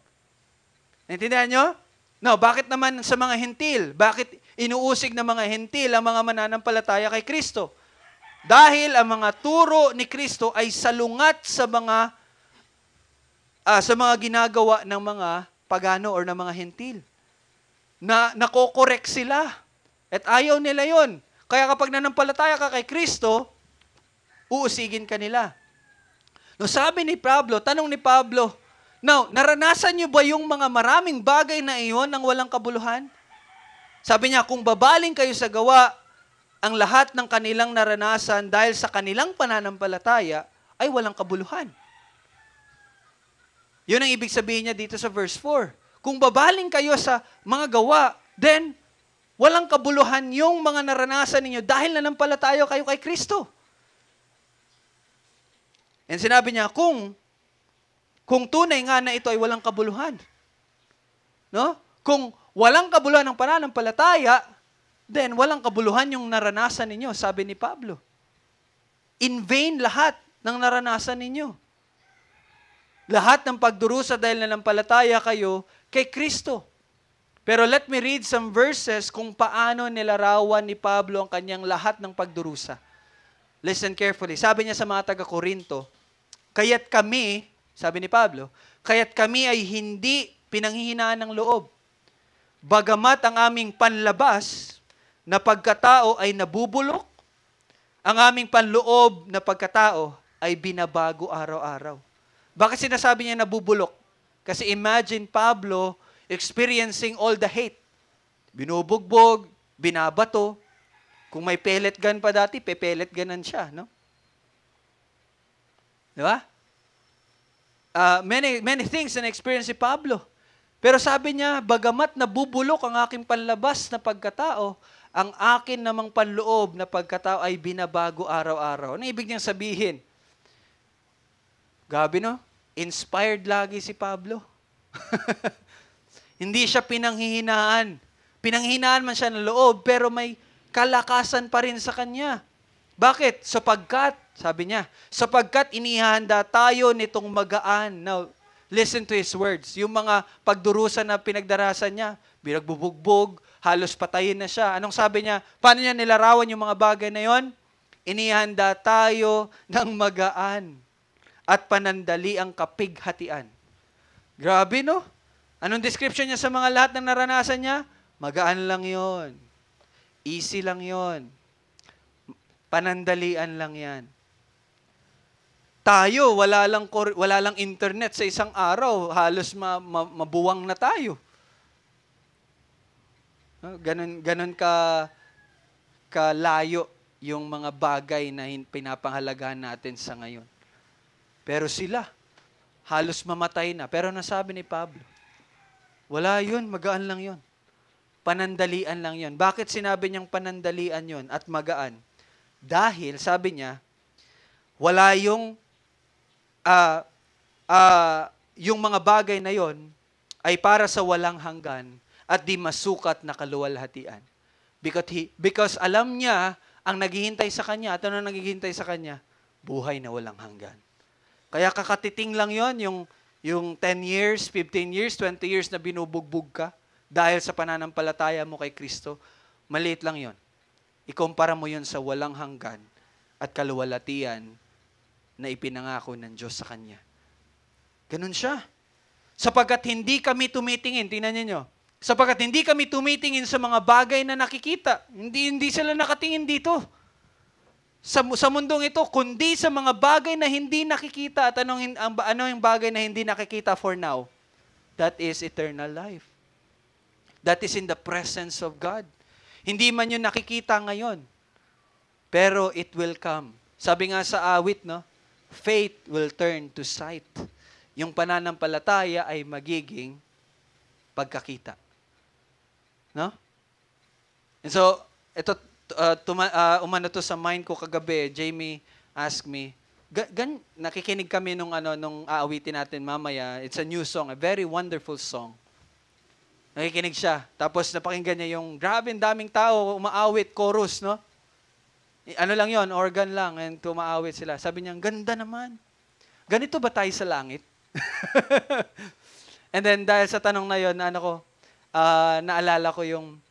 Naintindihan nyo? No, bakit naman sa mga hentil? Bakit inuusig ng mga hentil ang mga mananampalataya kay Kristo? Dahil ang mga turo ni Kristo ay salungat sa mga ginagawa ng mga pagano or ng mga hentil. Na nakokorek sila. At ayaw nila yon. Kaya kapag nanampalataya ka kay Kristo, uusigin ka nila. No, sabi ni Pablo, tanong ni Pablo, now, naranasan niyo ba yung mga maraming bagay na iyon ng walang kabuluhan? Sabi niya, kung babaling kayo sa gawa, ang lahat ng kanilang naranasan dahil sa kanilang pananampalataya ay walang kabuluhan. Yun ang ibig sabihin niya dito sa verse 4. Kung babaling kayo sa mga gawa, then walang kabuluhan yung mga naranasan ninyo dahil nanampalataya kayo kay Kristo. And sinabi niya, kung tunay nga na ito ay walang kabuluhan, no? Kung walang kabuluhan ng pananampalataya, then walang kabuluhan yung naranasan ninyo, sabi ni Pablo. In vain lahat ng naranasan ninyo. Lahat ng pagdurusa dahil nanampalataya kayo kay Kristo. Pero let me read some verses kung paano nilarawan ni Pablo ang kanyang lahat ng pagdurusa. Listen carefully. Sabi niya sa mga taga-Korinto, kaya't kami, sabi ni Pablo, kaya't kami ay hindi pinanghihinaan ng loob. Bagamat ang aming panlabas na pagkatao ay nabubulok, ang aming panloob na pagkatao ay binabago araw-araw. Bakit sinasabi niya nabubulok? Kasi imagine Pablo experiencing all the hate. Binubugbog, binabato. Kung may pellet gun pa dati, pe-pellet gunan siya, no? Di ba? Many things na experience si Pablo. Pero sabi niya, bagamat nabubulok ang aking panlabas na pagkatao, ang akin namang panloob na pagkatao ay binabago araw-araw. Ano ibig niyang sabihin? Gabi, no? Inspired lagi si Pablo. Hindi siya pinanghihinaan. Pinanghihinaan man siya ng loob, pero may kalakasan pa rin sa kanya. Bakit? Sapagkat, sabi niya, sapagkat inihanda tayo nitong magaan. Now, listen to His words. Yung mga pagdurusan na pinagdarasan niya, binagbubugbog, halos patayin na siya. Anong sabi niya? Paano niya nilarawan yung mga bagay na yon? Inihanda tayo ng magaan at panandali ang kapighatian. Grabe, no? Anong description niya sa mga lahat ng naranasan niya? Magaan lang yon. Easy lang yon. Panandalian lang yan. Tayo, wala lang internet sa isang araw. Halos mabuwang na tayo. Ganon kalayo yung mga bagay na pinapanghalagaan natin sa ngayon. Pero sila, halos mamatay na. Pero nasabi ni Pablo, wala yun, magaan lang yun. Panandalian lang yun. Bakit sinabi niyang panandalian yun at magaan? Dahil, sabi niya, wala yung mga bagay na yon ay para sa walang hanggan at di masukat na kaluwalhatian. Because alam niya ang naghihintay sa kanya at ano naghihintay sa kanya? Buhay na walang hanggan. Kaya kakatiting lang yon yung 10 years, 15 years, 20 years na binubugbog ka dahil sa pananampalataya mo kay Kristo, maliit lang yon. Ikumpara mo yon sa walang hanggan at kaluwalhatian na ipinangako ng Diyos sa Kanya. Ganun siya. Sapagkat hindi kami tumitingin, tingnan niyo, sapagkat hindi kami tumitingin sa mga bagay na nakikita. Hindi sila nakatingin dito. Sa mundong ito, kundi sa mga bagay na hindi nakikita. At ano yung bagay na hindi nakikita for now? That is eternal life. That is in the presence of God. Hindi man yun nakikita ngayon. Pero it will come. Sabi nga sa awit, no? Faith will turn to sight. Yung pananampalataya ay magiging pagkakita. No? And so, ito, umano to sa mind ko kagabi. Jamie asked me, nakikinig kami nung aawitin natin mamaya. It's a new song, a very wonderful song. Nakikinig siya. Tapos napakinggan niya yung grabe, daming tao, umaawit, chorus, no? Ano lang yon, organ lang, and tumaawit sila. Sabi niya, ganda naman. Ganito ba tayo sa langit? And then, dahil sa tanong na yon, naalala ko yung,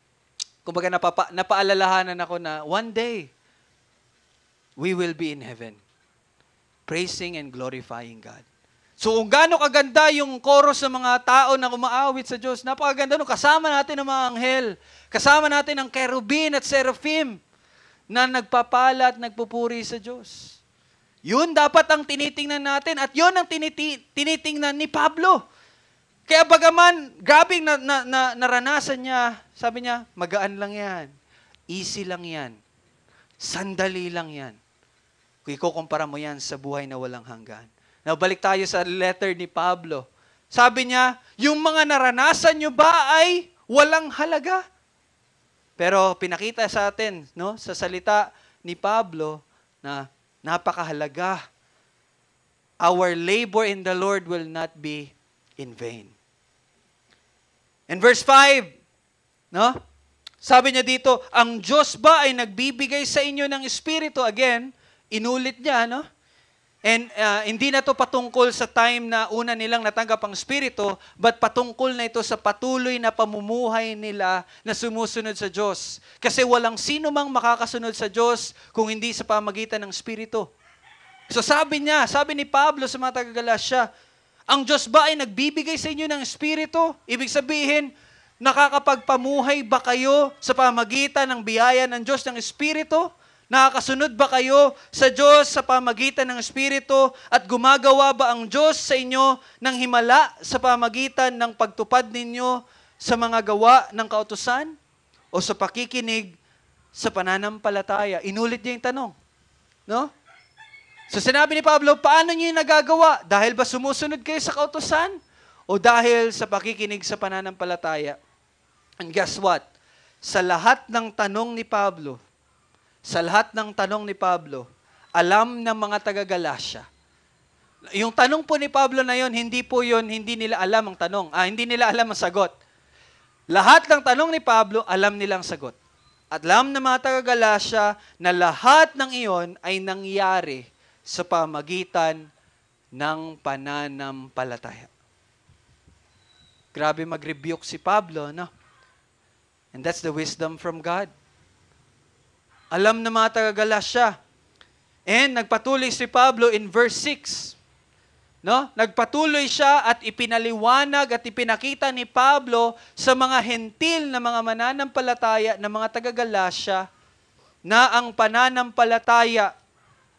kumbaga napaalalahanan ako na, one day, we will be in heaven, praising and glorifying God. So, kung gaano kaganda yung chorus ng mga tao na umaawit sa Diyos, napakaganda nung kasama natin ng mga anghel, kasama natin ang kerubin at seraphim, na nagpapala at nagpupuri sa Diyos. Yun dapat ang tinitingnan natin at yun ang tinitingnan ni Pablo. Kaya bagaman, grabing naranasan niya, sabi niya, magaan lang yan, easy lang yan, sandali lang yan. Kung ikukumpara mo yan sa buhay na walang hanggan. Now, balik tayo sa letter ni Pablo. Sabi niya, yung mga naranasan nyo ba ay walang halaga? Pero pinakita sa atin, no, sa salita ni Pablo na napakahalaga. Our labor in the Lord will not be in vain. In verse 5, no? Sabi niya dito, ang Diyos ba ay nagbibigay sa inyo ng Espiritu? Again, inulit niya, no? And hindi na to patungkol sa time na una nilang natanggap ang Espiritu, but patungkol na ito sa patuloy na pamumuhay nila na sumusunod sa Diyos. Kasi walang sino mang makakasunod sa Diyos kung hindi sa pamagitan ng Espiritu. So sabi ni Pablo sa mga taga-Galasya, ang Diyos ba ay nagbibigay sa inyo ng Espiritu? Ibig sabihin, nakakapagpamuhay ba kayo sa pamagitan ng biyaya ng Diyos ng Espiritu? Nakakasunod ba kayo sa Diyos sa pamagitan ng Espiritu at gumagawa ba ang Diyos sa inyo ng himala sa pamagitan ng pagtupad ninyo sa mga gawa ng kautusan o sa pakikinig sa pananampalataya? Inulit niya yung tanong. No? So sinabi ni Pablo, paano niyo yung nagagawa? Dahil ba sumusunod kayo sa kautusan o dahil sa pakikinig sa pananampalataya? And guess what? Sa lahat ng tanong ni Pablo, alam ng mga taga-Galasya. Yung tanong po ni Pablo na yon, hindi nila alam ang tanong. Hindi nila alam ang sagot. Lahat ng tanong ni Pablo, alam nilang sagot. At alam ng mga taga-Galasya na lahat ng iyon ay nangyari sa pamagitan ng pananampalataya. Grabe mag-rebuke si Pablo, no? And that's the wisdom from God. Alam na mga taga-Galasya. And nagpatuloy si Pablo in verse 6. No? Nagpatuloy siya at ipinaliwanag at ipinakita ni Pablo sa mga hentil na mga mananampalataya na mga taga-Galasya na ang pananampalataya,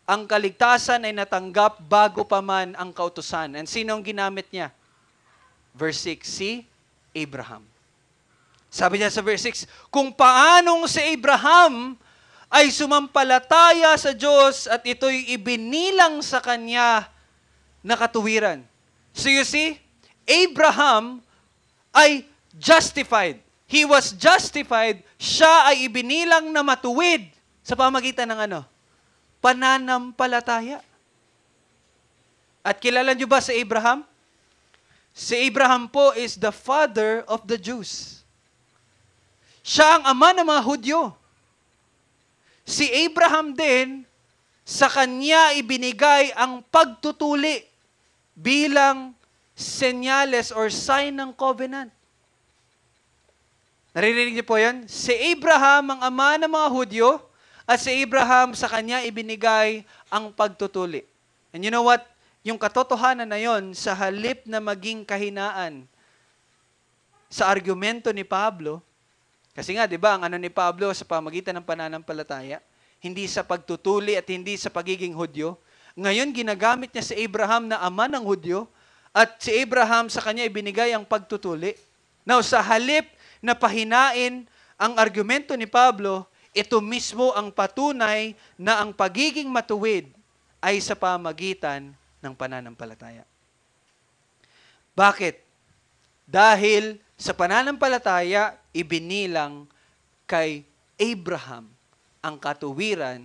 ang kaligtasan ay natanggap bago pa man ang kautusan. And sino ang ginamit niya? Verse 6, si Abraham. Sabi niya sa verse 6, kung paanong si Abraham ay sumampalataya sa Diyos at ito'y ibinilang sa kanya na katuwiran. So you see, Abraham ay justified. He was justified. Siya ay ibinilang na matuwid sa pamagitan ng ano? Pananampalataya. At kilala niyo ba si Abraham? Si Abraham po is the father of the Jews. Siya ang ama ng mga Hudyo. Si Abraham din, sa kanya ibinigay ang pagtutuli bilang senyales or sign ng covenant. Naririnig niyo po yan? Si Abraham ang ama ng mga Hudyo at si Abraham sa kanya ibinigay ang pagtutuli. And you know what? Yung katotohanan na yon, sa halip na maging kahinaan sa argumento ni Pablo, kasi nga, di ba, ang ano ni Pablo sa pamagitan ng pananampalataya, hindi sa pagtutuli at hindi sa pagiging Hudyo. Ngayon, ginagamit niya si Abraham na ama ng Hudyo at si Abraham sa kanya ibinigay ang pagtutuli. Now, sa halip na pahinain ang argumento ni Pablo, ito mismo ang patunay na ang pagiging matuwid ay sa pamagitan ng pananampalataya. Bakit? Dahil sa pananampalataya, ibinilang kay Abraham ang katuwiran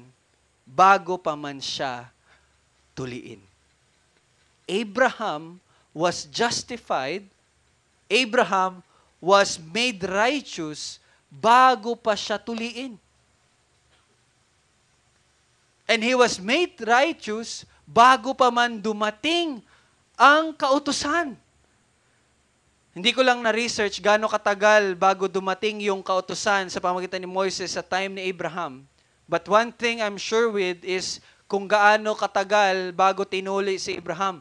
bago pa man siya tuliin. Abraham was justified, Abraham was made righteous bago pa siya tuliin. And he was made righteous bago pa man dumating ang kautusan. Hindi ko lang na-research gaano katagal bago dumating yung kautusan sa pamamagitan ni Moises sa time ni Abraham. But one thing I'm sure with is kung gaano katagal bago tinuli si Abraham.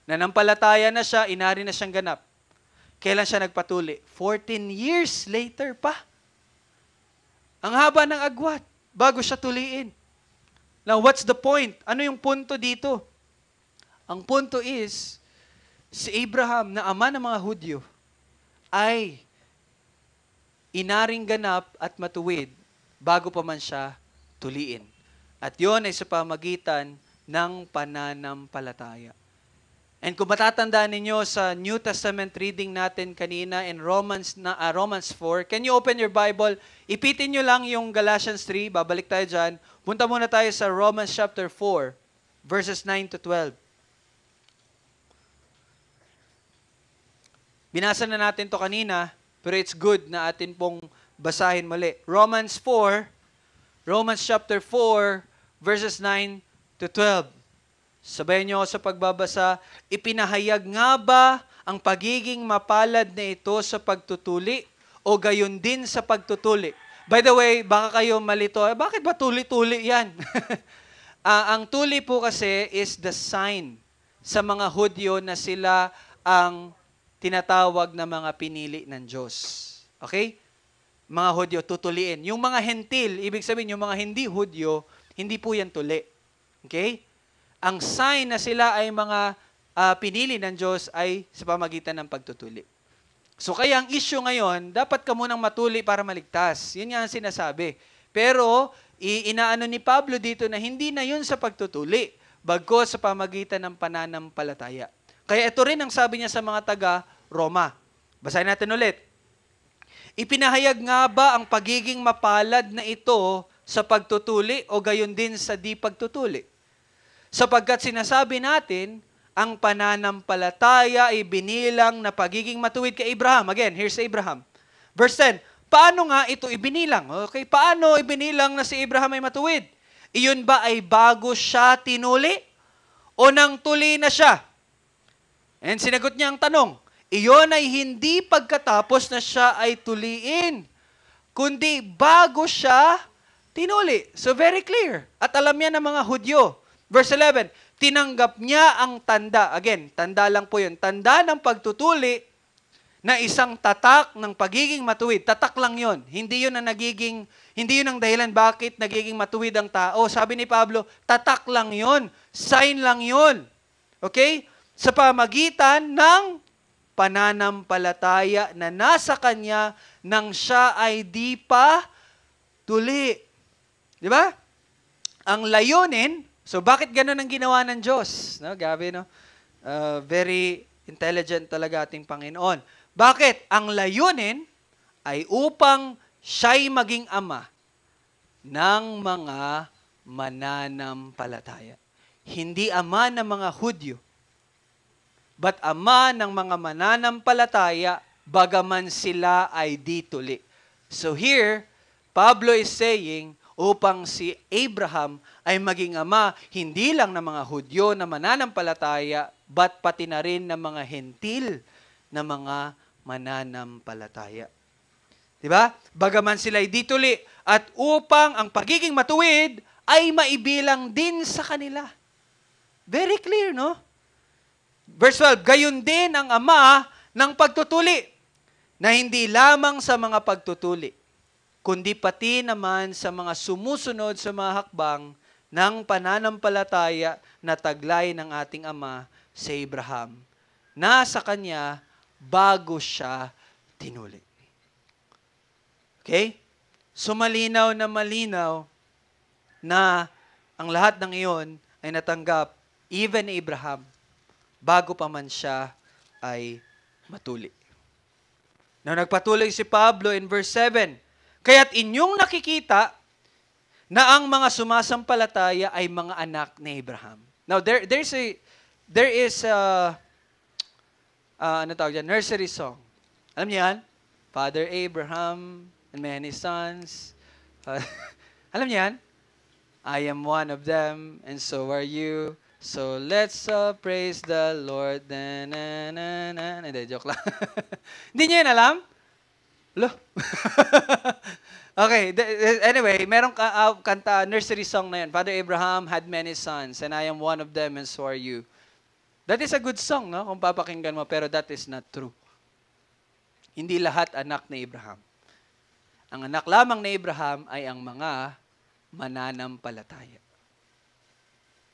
Nanampalataya na siya, inari na siyang ganap. Kailan siya nagpatuli? 14 years later pa. Ang haba ng agwat bago siya tuliin. Now, what's the point? Ano yung punto dito? Ang punto is, si Abraham na ama ng mga Hudyo ay inaring ganap at matuwid bago pa man siya tuliin. At yun ay sa pamagitan ng pananampalataya. And kung matatandaan ninyo sa New Testament reading natin kanina in Romans 4, can you open your Bible? Ipitin nyo lang yung Galatians 3, babalik tayo dyan. Punta muna tayo sa Romans chapter 4, verses 9 to 12. Binasa na natin to kanina, pero it's good na atin pong basahin muli. Romans chapter 4, verses 9 to 12. Sabayan niyo ako sa pagbabasa, ipinahayag nga ba ang pagiging mapalad na ito sa pagtutuli o gayon din sa pagtutuli? By the way, baka kayo malito, bakit ba tuli-tuli yan? Ang tuli po kasi is the sign sa mga Hudyo na sila ang tinatawag na mga pinili ng Diyos. Okay? Mga Hudyo, tutuliin. Yung mga hentil, ibig sabihin, yung mga hindi Hudyo, hindi po yan tuli. Okay? Ang sign na sila ay mga pinili ng Diyos ay sa pamagitan ng pagtutuli. So kaya ang issue ngayon, dapat ka munang matuli para maligtas. Yun nga ang sinasabi. Pero, inaano ni Pablo dito na hindi na yun sa pagtutuli, bagkus sa pamagitan ng pananampalataya. Kaya ito rin ang sabi niya sa mga taga-Roma. Basahin natin ulit. Ipinahayag nga ba ang pagiging mapalad na ito sa pagtutuli o gayon din sa di pagtutuli? Sapagkat sinasabi natin, ang pananampalataya ay binilang na pagiging matuwid kay Abraham. Again, here's Abraham. Verse 10, paano nga ito ibinilang? Okay, paano ibinilang na si Abraham ay matuwid? Iyon ba ay bago siya tinuli? O nang tuli na siya? And sinagot niya ang tanong, iyon ay hindi pagkatapos na siya ay tuliin, kundi bago siya tinuli. So very clear. At alam niya ng mga Hudyo. Verse 11, tinanggap niya ang tanda. Again, tanda lang po yun. Tanda ng pagtutuli na isang tatak ng pagiging matuwid. Tatak lang yun. Hindi yun ang dahilan bakit nagiging matuwid ang tao. Sabi ni Pablo, tatak lang yun. Sign lang yun. Okay? Sa pamagitan ng pananampalataya na nasa kanya nang siya ay di pa tuli. Di ba? Ang layunin, so bakit ganun ang ginawa ng Diyos? No, gabi, no? Very intelligent talaga ating Panginoon. Bakit? Ang layunin ay upang siya'y maging ama ng mga mananampalataya. Hindi ama ng mga Hudyo, but ama ng mga mananampalataya, bagaman sila ay di tuli. So here, Pablo is saying, upang si Abraham ay maging ama, hindi lang ng mga Hudyo na mananampalataya, but pati na rin ng mga Hentil na mga mananampalataya. Diba? Bagaman sila ay di tuli, at upang ang pagiging matuwid ay maibilang din sa kanila. Very clear, no? Verse 12, gayon din ang ama ng pagtutuli, na hindi lamang sa mga pagtutuli, kundi pati naman sa mga sumusunod sa mga hakbang ng pananampalataya na taglay ng ating ama si Abraham, na sa kanya bago siya tinuli. Okay? So malinaw na ang lahat ng iyon ay natanggap even Abraham bago pa man siya ay matuli. Now nagpatuloy si Pablo in verse 7, kaya't inyong nakikita na ang mga sumasampalataya ay mga anak ni Abraham. Now, there is a nursery song. Alam niyo yan? Father Abraham and many sons. Alam niyo yan? I am one of them and so are you. So let's praise the Lord. Hindi, joke lang. Hindi niyo yan alam? Lo? Okay, anyway, merong kanta, nursery song na yan. Father Abraham had many sons, and I am one of them, and so are you. That is a good song, no? Kung papakinggan mo, pero that is not true. Hindi lahat anak ni Abraham. Ang anak lamang ni Abraham ay ang mga mananampalataya.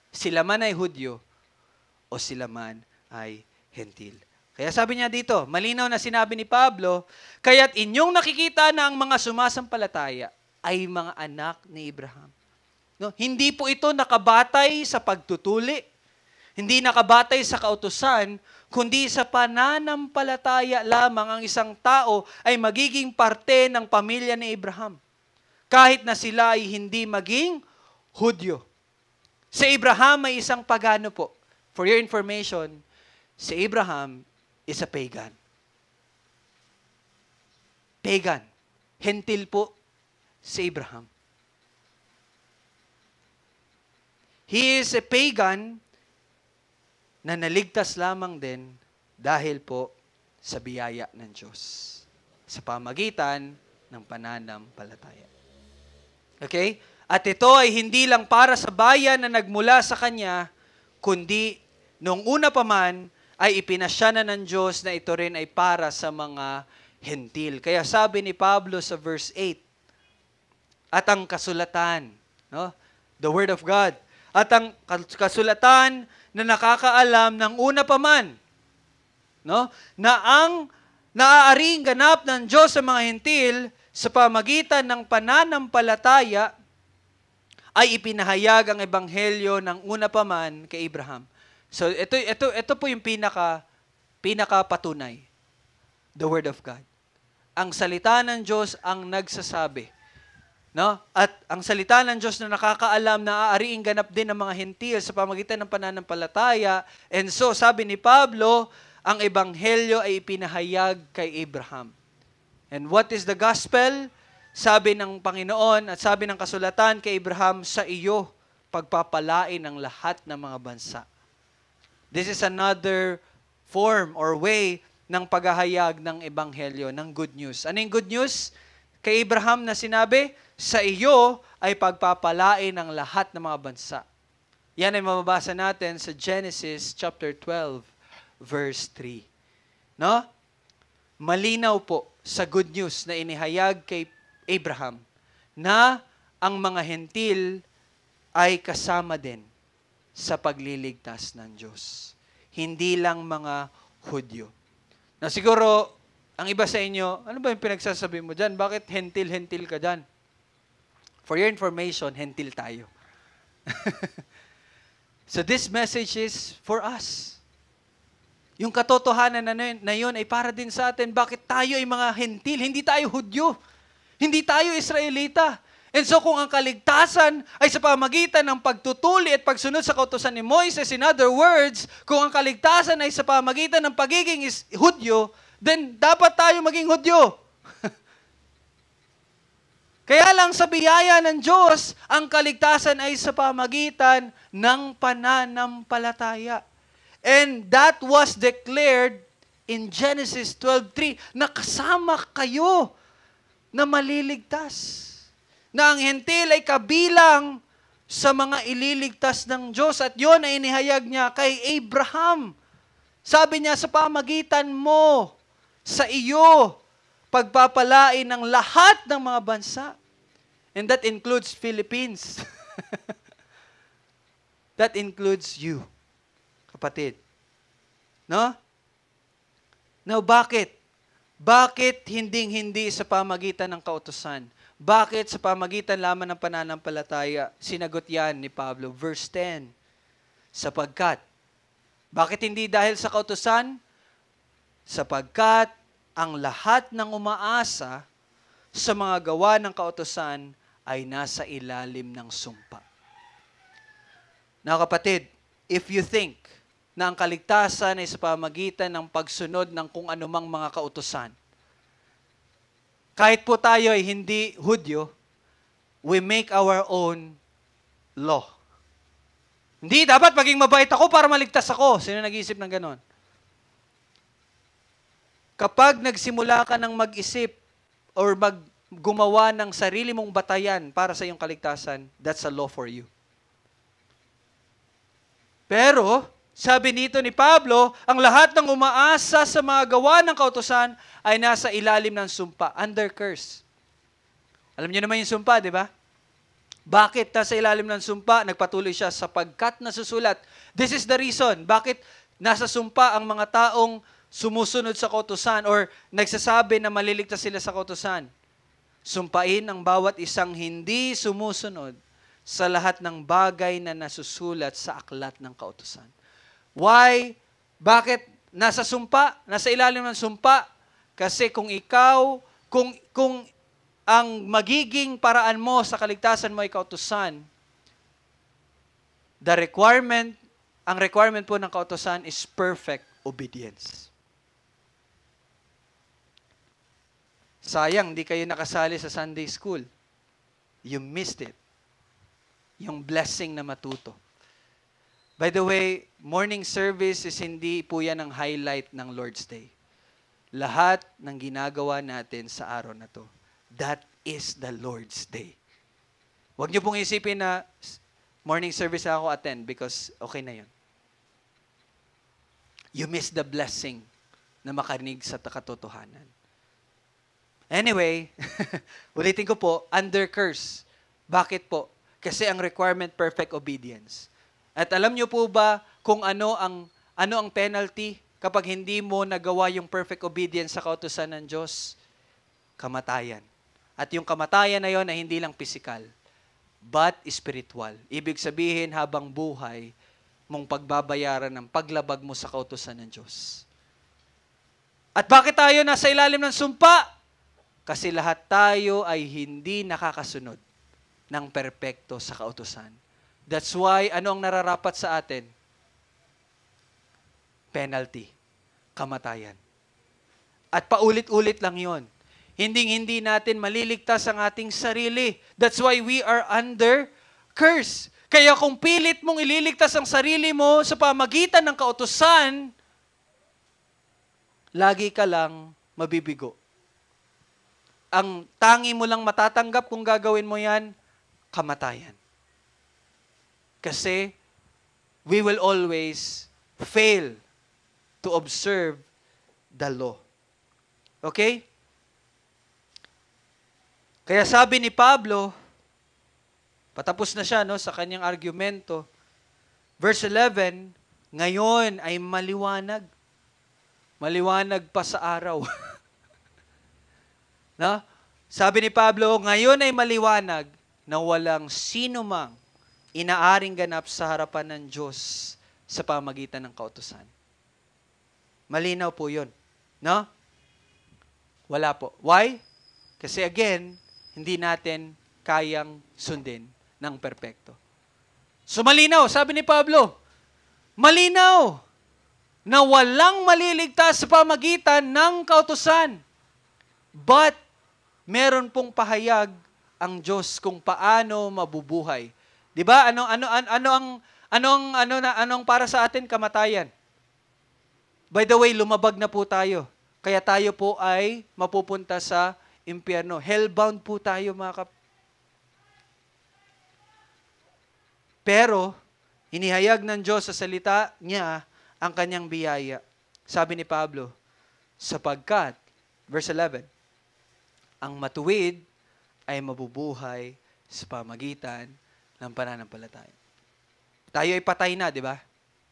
Sila man ay Hudyo, o sila man ay Hentil. Kaya sabi niya dito, malinaw na sinabi ni Pablo, kaya't inyong nakikita na ang mga sumasampalataya ay mga anak ni Abraham. No? Hindi po ito nakabatay sa pagtutuli, hindi nakabatay sa kautusan, kundi sa pananampalataya lamang ang isang tao ay magiging parte ng pamilya ni Abraham. Kahit na sila ay hindi maging Hudyo. Si Abraham ay isang pagano po. For your information, si Abraham is a pagan. Pagan. Hentil po si Abraham. He is a pagan na naligtas lamang din dahil po sa biyaya ng Diyos sa pamagitan ng pananampalataya. Okay? At ito ay hindi lang para sa bayan na nagmula sa Kanya, kundi noong una pa man ay ipinasya na ng Diyos na ito rin ay para sa mga Hentil. Kaya sabi ni Pablo sa verse 8, at ang kasulatan, no? The Word of God, at ang kasulatan na nakakaalam ng una pa man, no? Na ang naaaring ganap ng Diyos sa mga Hentil sa pamagitan ng pananampalataya ay ipinahayag ang ebanghelyo ng una pa man kay Abraham. So ito po yung pinaka-patunay. The Word of God. Ang salita ng Diyos ang nagsasabi. No? At ang salita ng Diyos na nakakaalam na aariing ganap din ng mga Hentil sa pamagitan ng pananampalataya. And so, sabi ni Pablo, ang ebanghelyo ay ipinahayag kay Abraham. And what is the gospel? Sabi ng Panginoon at sabi ng kasulatan kay Abraham, sa iyo pagpapalain ang lahat ng mga bansa. This is another form or way ng paghahayag ng ebanghelyo, ng good news. Ano yung good news? Kay Abraham na sinabi, sa iyo ay pagpapalain ng lahat ng mga bansa. Yan ay mababasa natin sa Genesis chapter 12, verse 3. No? Malinaw po sa good news na inihayag kay Abraham na ang mga hentil ay kasama din sa pagliligtas ng Diyos. Hindi lang mga Hudyo. Na siguro, ang iba sa inyo, ano ba yung pinagsasabi mo dyan? Bakit hentil-hentil ka dyan? For your information, hentil tayo. So this message is for us. Yung katotohanan na yun ay para din sa atin. Bakit tayo ay mga hentil? Hindi tayo Hudyo. Hindi tayo Israelita. And so kung ang kaligtasan ay sa pamagitan ng pagtutuli at pagsunod sa kautusan ni Moises, in other words, kung ang kaligtasan ay sa pamagitan ng pagiging Hudyo, then dapat tayo maging Hudyo. Kaya lang sa biyaya ng Diyos, ang kaligtasan ay sa pamagitan ng pananampalataya. And that was declared in Genesis 12:3, na kasama kayo na maliligtas. Na ang hentil ay kabilang sa mga ililigtas ng Diyos. At yun ay inihayag niya kay Abraham. Sabi niya, sa pamagitan mo, sa iyo, pagpapalain ng lahat ng mga bansa. And that includes Philippines. That includes you, kapatid. No? Now, bakit? Bakit hinding-hindi sa pamagitan ng kautusan? Bakit sa pamagitan lamang ng pananampalataya? Sinagot yan ni Pablo. Verse 10, sapagkat. Bakit hindi dahil sa kautusan? Sapagkat ang lahat ng umaasa sa mga gawa ng kautusan ay nasa ilalim ng sumpa. Now kapatid, if you think na ang kaligtasan ay sa pamagitan ng pagsunod ng kung anumang mga kautusan, kahit po tayo ay hindi Hudyo, we make our own law. Hindi, dapat maging mabait ako para maligtas ako. Sino nag-iisip ng ganon? Kapag nagsimula ka ng mag-isip or gumawa ng sarili mong batayan para sa iyong kaligtasan, that's a law for you. Pero, sabi nito ni Pablo, ang lahat ng umaasa sa mga gawa ng kautusan ay nasa ilalim ng sumpa, under curse. Alam niyo naman yung sumpa, di ba? Bakit nasa ilalim ng sumpa? Nagpatuloy siya sapagkat nasusulat. This is the reason. Bakit nasa sumpa ang mga taong sumusunod sa kautusan or nagsasabi na maliligtas sila sa kautusan? Sumpain ang bawat isang hindi sumusunod sa lahat ng bagay na nasusulat sa aklat ng kautusan. Why? Bakit nasa sumpa? Nasa ilalim ng sumpa? Kasi kung ang magiging paraan mo sa kaligtasan mo ay kautusan, ang requirement po ng kautusan is perfect obedience. Sayang, di kayo nakasali sa Sunday school. You missed it. Yung blessing na matuto. By the way, morning service is hindi po yan ang highlight ng Lord's Day. Lahat ng ginagawa natin sa araw na to, that is the Lord's Day. Huwag niyo pong isipin na morning service ako attend because okay na yun. You miss the blessing na makarinig sa katotohanan. Anyway, ulitin ko po, under curse. Bakit po? Kasi ang requirement, perfect obedience. At alam niyo po ba kung ano ang penalty kapag hindi mo nagawa yung perfect obedience sa kautusan ng Diyos? Kamatayan. At yung kamatayan na yon ay hindi lang physical, but spiritual. Ibig sabihin, habang buhay, mong pagbabayaran ng paglabag mo sa kautusan ng Diyos. At bakit tayo nasa ilalim ng sumpa? Kasi lahat tayo ay hindi nakakasunod ng perpekto sa kautusan. That's why, ano ang nararapat sa atin? Penalty. Kamatayan. At paulit-ulit lang yon. Hindi natin maliligtas ang ating sarili. That's why we are under curse. Kaya kung pilit mong ililigtas ang sarili mo sa pamagitan ng kautusan, lagi ka lang mabibigo. Ang tangi mo lang matatanggap kung gagawin mo yan, kamatayan. Kasi we will always fail to observe the law. Okay? Kaya sabi ni Pablo, patapos na siya sa kanyang argumento, verse 11, ngayon ay maliwanag. Maliwanag pa sa araw. Sabi ni Pablo, ngayon ay maliwanag na walang sino mang inaaring ganap sa harapan ng Diyos sa pamagitan ng kautusan. Malinaw po yun. No? Wala po. Why? Kasi again, hindi natin kayang sundin ng perpekto. So malinaw, sabi ni Pablo, malinaw na walang maliligtas sa pamagitan ng kautusan. But, meron pong pahayag ang Diyos kung paano mabubuhay. 'Di ba? Anong para sa atin kamatayan? By the way, lumabag na po tayo. Kaya tayo po ay mapupunta sa impyerno. Hellbound po tayo, mga Pero, inihayag ng Diyos sa salita niya ang kanyang biyaya. Sabi ni Pablo, sapagkat, verse 11, ang matuwid ay mabubuhay sa pamagitan ng pananampalataya. Tayo ay patay na, di ba?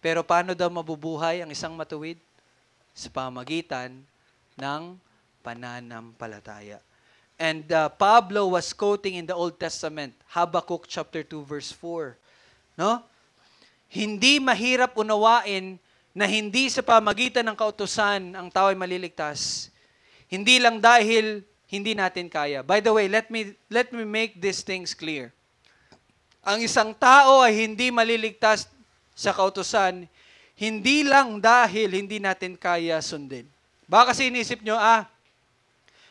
Pero paano daw mabubuhay ang isang matuwid? Sa pamagitan ng pananampalataya. And Pablo was quoting in the Old Testament, Habakkuk chapter 2 verse 4. No? Hindi mahirap unawain na hindi sa pamagitan ng kautusan ang tao ay maliligtas. Hindi lang dahil hindi natin kaya. By the way, let me make these things clear. Ang isang tao ay hindi maliligtas sa kautusan, hindi lang dahil hindi natin kaya sundin. Baka kasi inisip nyo,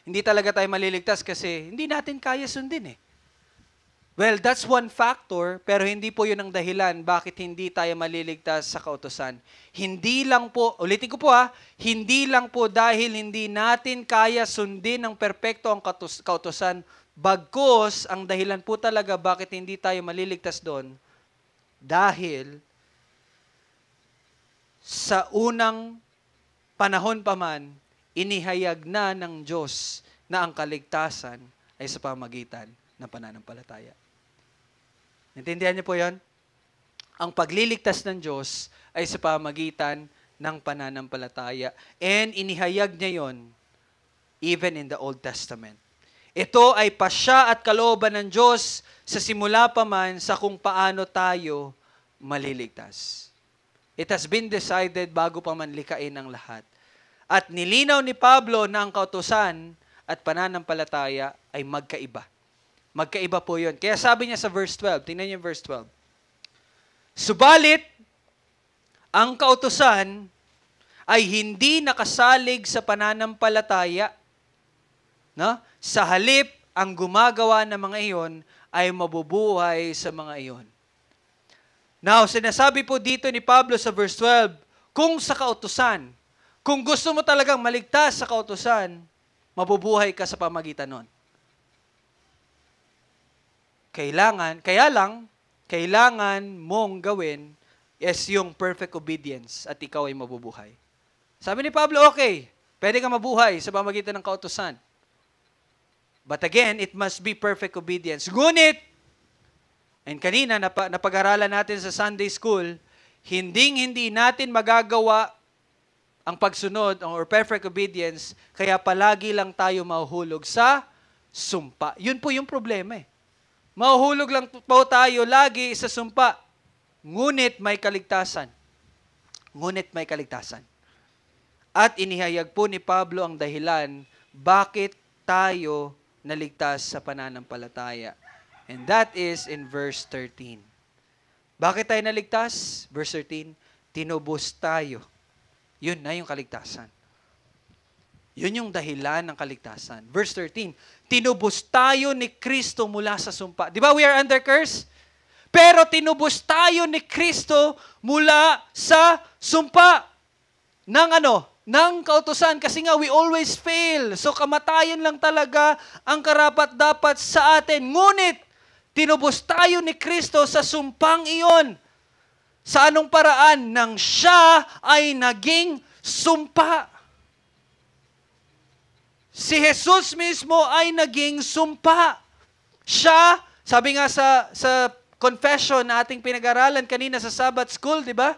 hindi talaga tayo maliligtas kasi hindi natin kaya sundin eh. Well, that's one factor, pero hindi po yun ang dahilan bakit hindi tayo maliligtas sa kautusan. Hindi lang po, ulitin ko po hindi lang po dahil hindi natin kaya sundin ng perpekto ang kautusan, bagkus ang dahilan po talaga bakit hindi tayo maliligtas doon, dahil sa unang panahon pa man, inihayag na ng Diyos na ang kaligtasan ay sa pamagitan ng pananampalataya. Naintindihan niyo po yan? Ang pagliligtas ng Diyos ay sa pamagitan ng pananampalataya. And inihayag niya yon even in the Old Testament. Ito ay pasya at kalooban ng Diyos sa simula pa man sa kung paano tayo maliligtas. It has been decided bago pa man likain ang lahat. At nilinaw ni Pablo na ang kautusan at pananampalataya ay magkaiba. Magkaiba po yun. Kaya sabi niya sa verse 12, tingnan niyo verse 12. Subalit, ang kautusan ay hindi nakasalig sa pananampalataya. No? Sa halip, ang gumagawa ng mga iyon ay mabubuhay sa mga iyon. Now, sinasabi po dito ni Pablo sa verse 12, kung sa kautusan, kung gusto mo talagang maligtas sa kautusan, mabubuhay ka sa pamagitan nun. Kailangan mong gawin is yung perfect obedience at ikaw ay mabubuhay. Sabi ni Pablo, okay, pwede ka mabuhay sa pamagitan ng kautusan. But again, it must be perfect obedience. Ngunit, and kanina napag-aralan natin sa Sunday School, hindi natin magagawa ang pagsunod or perfect obedience, kaya palagi lang tayo mahuhulog sa sumpa. Yun po yung problema eh. Mahuhulog lang po tayo lagi sa sumpa. Ngunit may kaligtasan. At inihayag po ni Pablo ang dahilan bakit tayo naligtas sa pananampalataya. And that is in verse 13. Bakit tayo naligtas? Verse 13, tinubos tayo. Yun na yung kaligtasan. Yun yung dahilan ng kaligtasan. Verse 13, tinubos tayo ni Kristo mula sa sumpa. Di ba we are under curse? Pero tinubos tayo ni Kristo mula sa sumpa. Ng ng kautusan kasi nga we always fail. So kamatayan lang talaga ang karapat-dapat sa atin. Ngunit, tinubos tayo ni Kristo sa sumpang iyon. Sa anong paraan? Nang siya ay naging sumpa. Si Jesus mismo ay naging sumpa. Siya, sabi nga sa confession na ating pinag-aralan kanina sa Sabbath School, di ba?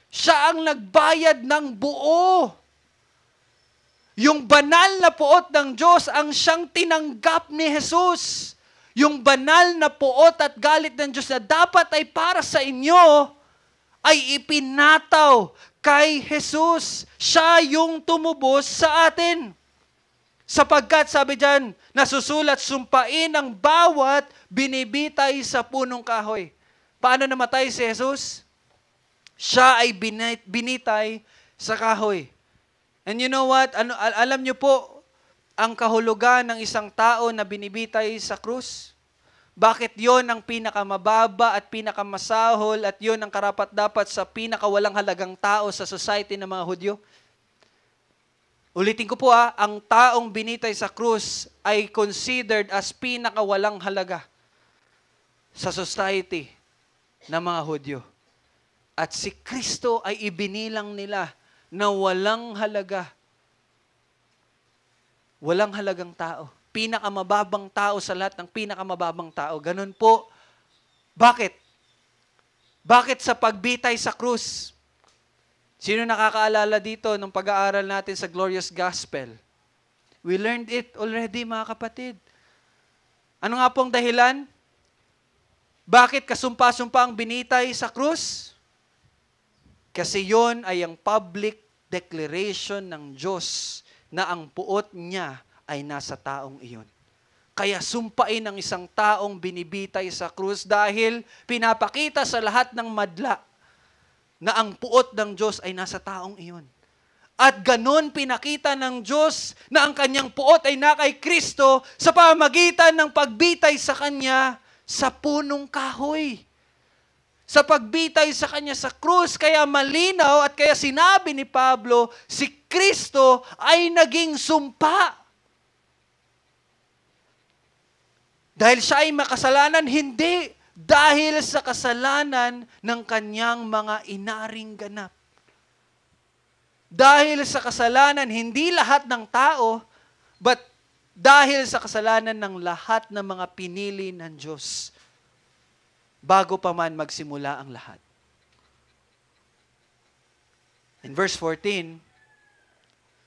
Siya ang nagbayad ng buo. Yung banal na puot ng Diyos ang siyang tinanggap ni Jesus. Yung banal na puot at galit ng Diyos na dapat ay para sa inyo, ay ipinataw kay Jesus. Siya yung tumubos sa atin. Sapagkat, sabi diyan, nasusulat, sumpain ang bawat binibitay sa punong kahoy. Paano namatay si Jesus? Siya ay binitay sa kahoy. And you know what? Alam niyo po, ang kahulugan ng isang tao na binibitay sa krus? Bakit yon ang pinakamababa at pinakamasahol at yon ang karapat-dapat sa pinakawalang halagang tao sa society ng mga Hudyo? Ulitin ko po ang taong binitay sa krus ay considered as pinakawalang halaga sa society ng mga Hudyo. At si Kristo ay ibinilang nila na walang halaga. Walang halagang tao. Pinakamababang tao sa lahat ng pinakamababang tao. Ganun po. Bakit? Bakit sa pagbitay sa krus? Sino nakakaalala dito nung pag-aaral natin sa Glorious Gospel? We learned it already, mga kapatid. Ano nga pong dahilan? Bakit kasumpa-sumpa ang binitay sa krus? Kasi yon ay ang public declaration ng Diyos na ang puot niya ay nasa taong iyon. Kaya sumpain ang isang taong binibitay sa krus dahil pinapakita sa lahat ng madla na ang puot ng Diyos ay nasa taong iyon. At ganon pinakita ng Diyos na ang kanyang puot ay na kay Kristo sa pamamagitan ng pagbitay sa kanya sa punong kahoy. Sa pagbitay sa kanya sa krus, kaya malinaw at kaya sinabi ni Pablo, si Kristo ay naging sumpa. Dahil siya ay makasalanan, hindi. Dahil sa kasalanan ng kanyang mga inaring ganap. Dahil sa kasalanan, hindi lahat ng tao, but dahil sa kasalanan ng lahat ng mga pinili ng Diyos. Bago pa man magsimula ang lahat. In verse 14,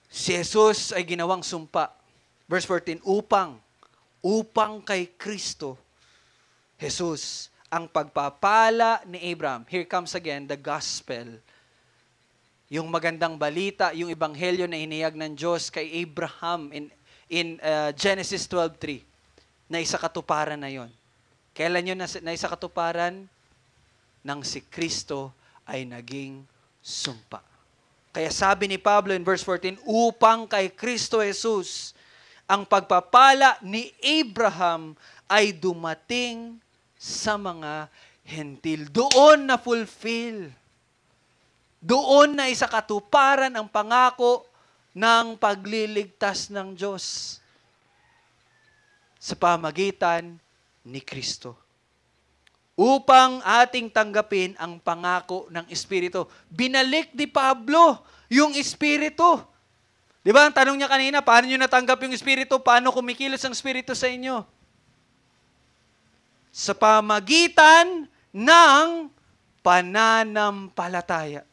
si Jesus ay ginawang sumpa. Verse 14, upang kay Kristo, Jesus, ang pagpapala ni Abraham. Here comes again the gospel. Yung magandang balita, yung ebanghelyo na iniyag ng Diyos kay Abraham in Genesis 12:3, na isa katuparan na yon. Kailan yun na isa katuparan? Nang si Kristo ay naging sumpa. Kaya sabi ni Pablo in verse 14, upang kay Kristo Jesus, ang pagpapala ni Abraham ay dumating sa mga hentil. Doon na fulfill. Doon na isa katuparan ang pangako ng pagliligtas ng Diyos sa pamagitan ni Kristo. Upang ating tanggapin ang pangako ng Espiritu. Binalik ni Pablo yung Espiritu. Di ba, ang tanong niya kanina, paano nyo natanggap yung Espiritu? Paano kumikilos ang Espiritu sa inyo? Sa pamagitan ng pananampalataya.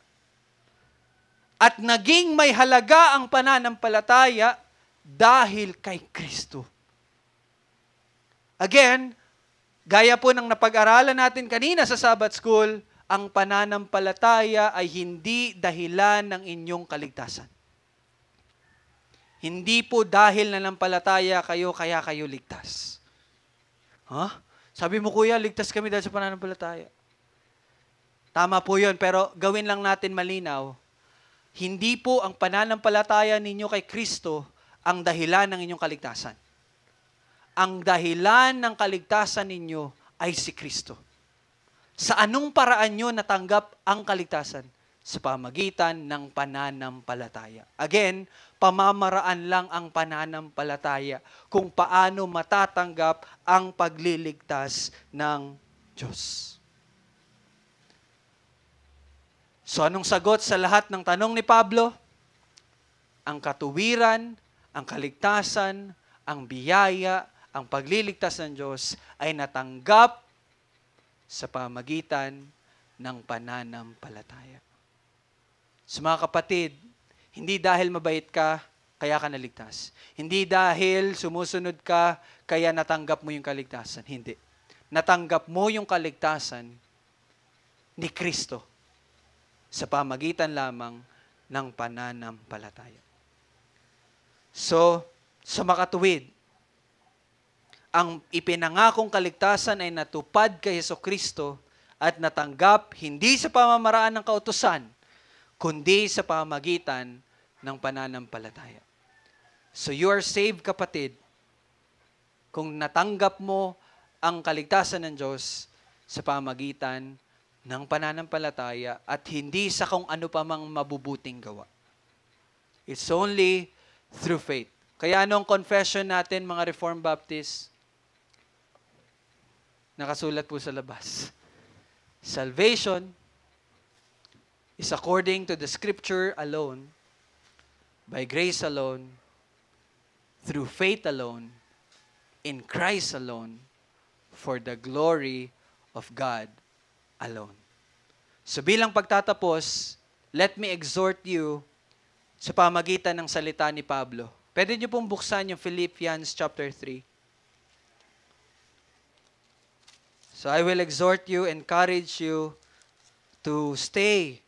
At naging may halaga ang pananampalataya dahil kay Kristo. Again, gaya po ng napag-aralan natin kanina sa Sabbath School, ang pananampalataya ay hindi dahilan ng inyong kaligtasan. Hindi po dahil nanampalataya kayo, kaya kayo ligtas. Sabi mo, kuya, ligtas kami dahil sa pananampalataya. Tama po yun, pero gawin lang natin malinaw. Hindi po ang pananampalataya ninyo kay Kristo ang dahilan ng inyong kaligtasan. Ang dahilan ng kaligtasan ninyo ay si Kristo. Sa anong paraan nyo natanggap ang kaligtasan? sa pamagitan ng pananampalataya. Again, pamamaraan lang ang pananampalataya kung paano matatanggap ang pagliligtas ng Diyos. So anong sagot sa lahat ng tanong ni Pablo? Ang katuwiran, ang kaligtasan, ang biyaya, ang pagliligtas ng Diyos ay natanggap sa pamagitan ng pananampalataya. So mga kapatid, hindi dahil mabait ka, kaya ka naligtas. Hindi dahil sumusunod ka, kaya natanggap mo yung kaligtasan. Hindi. Natanggap mo yung kaligtasan ni Kristo sa pamagitan lamang ng pananampalataya. So, sa makatuwid, ang ipinangakong kaligtasan ay natupad kay Jesucristo at natanggap hindi sa pamamaraan ng kautusan, kundi sa pamagitan ng pananampalataya. So you are saved, kapatid, kung natanggap mo ang kaligtasan ng Diyos sa pamagitan ng pananampalataya at hindi sa kung ano pa mang mabubuting gawa. It's only through faith. Kaya anong confession natin, mga Reformed Baptists? Nakasulat po sa labas. Salvation is according to the Scripture alone, by grace alone, through faith alone, in Christ alone, for the glory of God alone. So bilang pagtatapos, let me exhort you sa pamagitan ng salita ni Pablo. Pwede niyo pong buksan yung Philippians chapter 3. So I will exhort you, encourage you to stay,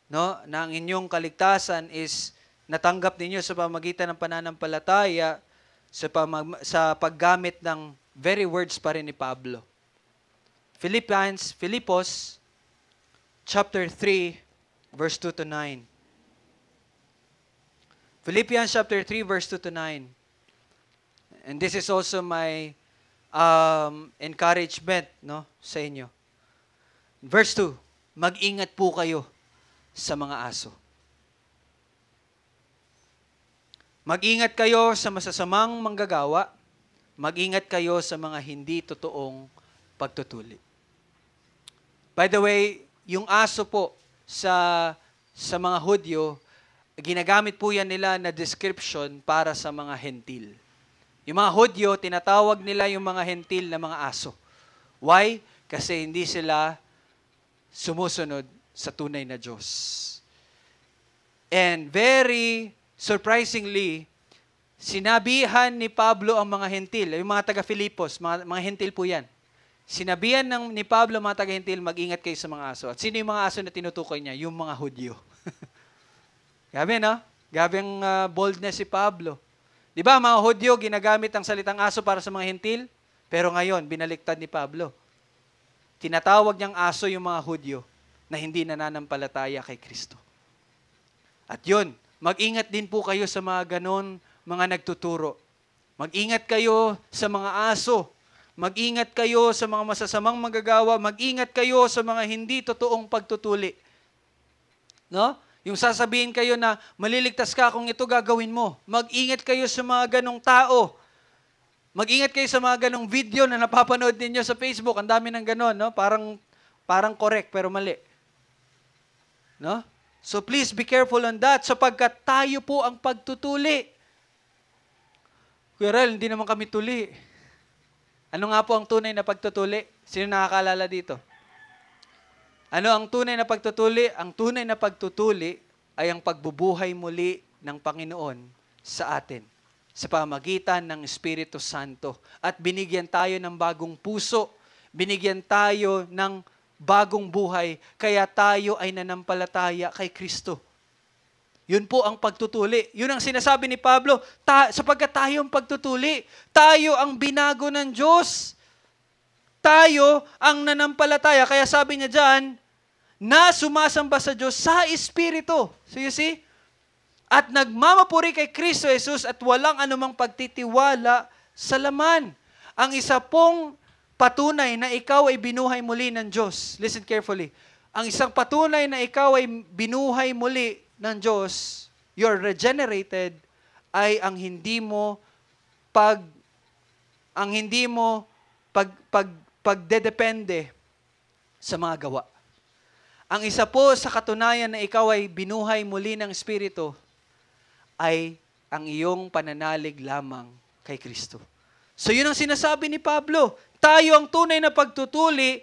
no, na ang inyong kaligtasan is natanggap ninyo sa pamagitan ng pananampalataya sa paggamit ng very words pa rin ni Pablo. Philippos chapter 3 verse 2 to 9. Philippians chapter 3 verse 2 to 9. And this is also my encouragement, no, sa inyo. Verse 2, mag-ingat po kayo sa mga aso. Mag-ingat kayo sa masasamang manggagawa. Mag-ingat kayo sa mga hindi totoong pagtutuli. By the way, yung aso po sa mga Hudyo, ginagamit po yan nila na description para sa mga hentil. Yung mga Hudyo, tinatawag nila yung mga hentil na mga aso. Why? Kasi hindi sila sumusunod sa tunay na Diyos. And very surprisingly, sinabihan ni Pablo ang mga hentil, yung mga taga-Filipos, mga hentil po yan. Sinabihan ni Pablo mga taga-hentil, mag-ingat kayo sa mga aso. At sino yung mga aso na tinutukoy niya? Yung mga Hudyo. Gabi, no? Gabi ang boldness si Pablo. Di ba, mga Hudyo, ginagamit ang salitang aso para sa mga hentil? Pero ngayon, binaliktad ni Pablo. Tinatawag niyang aso yung mga Hudyo na hindi nananampalataya kay Kristo. At yun, mag-ingat din po kayo sa mga ganon, mga nagtuturo. Mag-ingat kayo sa mga aso. Mag-ingat kayo sa mga masasamang magagawa. Mag-ingat kayo sa mga hindi totoong pagtutuli. No? Yung sasabihin kayo na maliligtas ka kung ito gagawin mo. Mag-ingat kayo sa mga ganong tao. Mag-ingat kayo sa mga ganong video na napapanood ninyo sa Facebook. Ang dami ng ganon, no? Parang correct pero mali. No? So please be careful on that sapagkat tayo po ang pagtutuli. Kuya Rel, hindi naman kami tuli. Ano nga po ang tunay na pagtutuli? Sino nakakaalala dito? Ano ang tunay na pagtutuli? Ang tunay na pagtutuli ay ang pagbubuhay muli ng Panginoon sa atin sa pamagitan ng Espiritu Santo. At binigyan tayo ng bagong puso, binigyan tayo ng bagong buhay, kaya tayo ay nanampalataya kay Kristo. Yun po ang pagtutuli. Yun ang sinasabi ni Pablo, sapagkat tayo ang pagtutuli, tayo ang binago ng Diyos. Tayo ang nanampalataya. Kaya sabi niya dyan, na sumasamba sa Diyos sa Espiritu. So you see? At nagmamapuri kay Kristo Jesus at walang anumang pagtitiwala sa laman. Ang isa pong patunay na ikaw ay binuhay muli ng Diyos. Listen carefully. ang isang patunay na ikaw ay binuhay muli ng Diyos, you're regenerated, ay ang hindi mo pagdedepende sa mga gawa. Ang isa po sa katunayan na ikaw ay binuhay muli ng Espiritu ay ang iyong pananalig lamang kay Kristo. So yun ang sinasabi ni Pablo. Tayo ang tunay na pagtutuli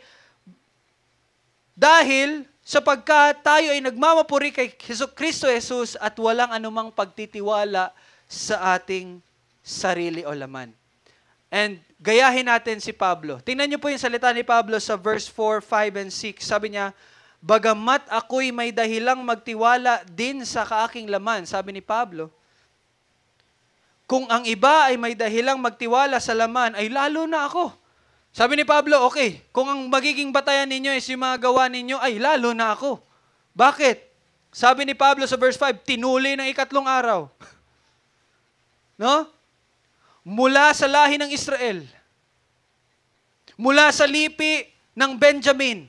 dahil sapagkat tayo ay nagmamapuri kay Kristo Jesus at walang anumang pagtitiwala sa ating sarili o laman. And gayahin natin si Pablo. Tingnan niyo po yung salita ni Pablo sa verse 4, 5, and 6. Sabi niya, bagamat ako'y may dahilang magtiwala din sa kaaking laman, sabi ni Pablo, kung ang iba ay may dahilang magtiwala sa laman, ay lalo na ako. Sabi ni Pablo, okay, kung ang magiging batayan ninyo is yung mga gawa ninyo, ay lalo na ako. Bakit? Sabi ni Pablo sa verse 5, tinuli ng 3 araw. No? Mula sa lahi ng Israel. Mula sa lipi ng Benjamin.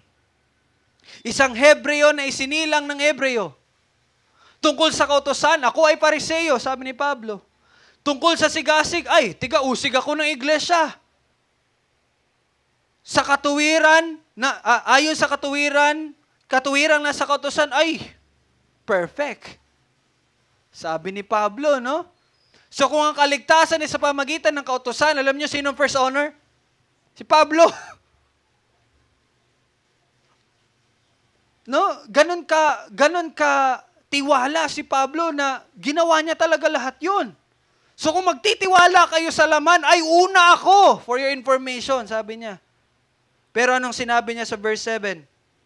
Isang Hebreo na isinilang ng Hebreo. Tungkol sa kautusan, ako ay Pariseo, sabi ni Pablo. Tungkol sa sigasig, ay, tiga-usig ako ng iglesia. Sa katuwiran, ayon sa katuwiran na sa kautusan, ay, perfect. Sabi ni Pablo, no? So kung ang kaligtasan ay sa pamagitan ng kautusan, alam niyo sino ang first honor? Si Pablo. No, ganun ka tiwala si Pablo na ginawa niya talaga lahat 'yun. So kung magtitiwala kayo sa laman, ay una ako, for your information, sabi niya. Pero anong sinabi niya sa verse 7?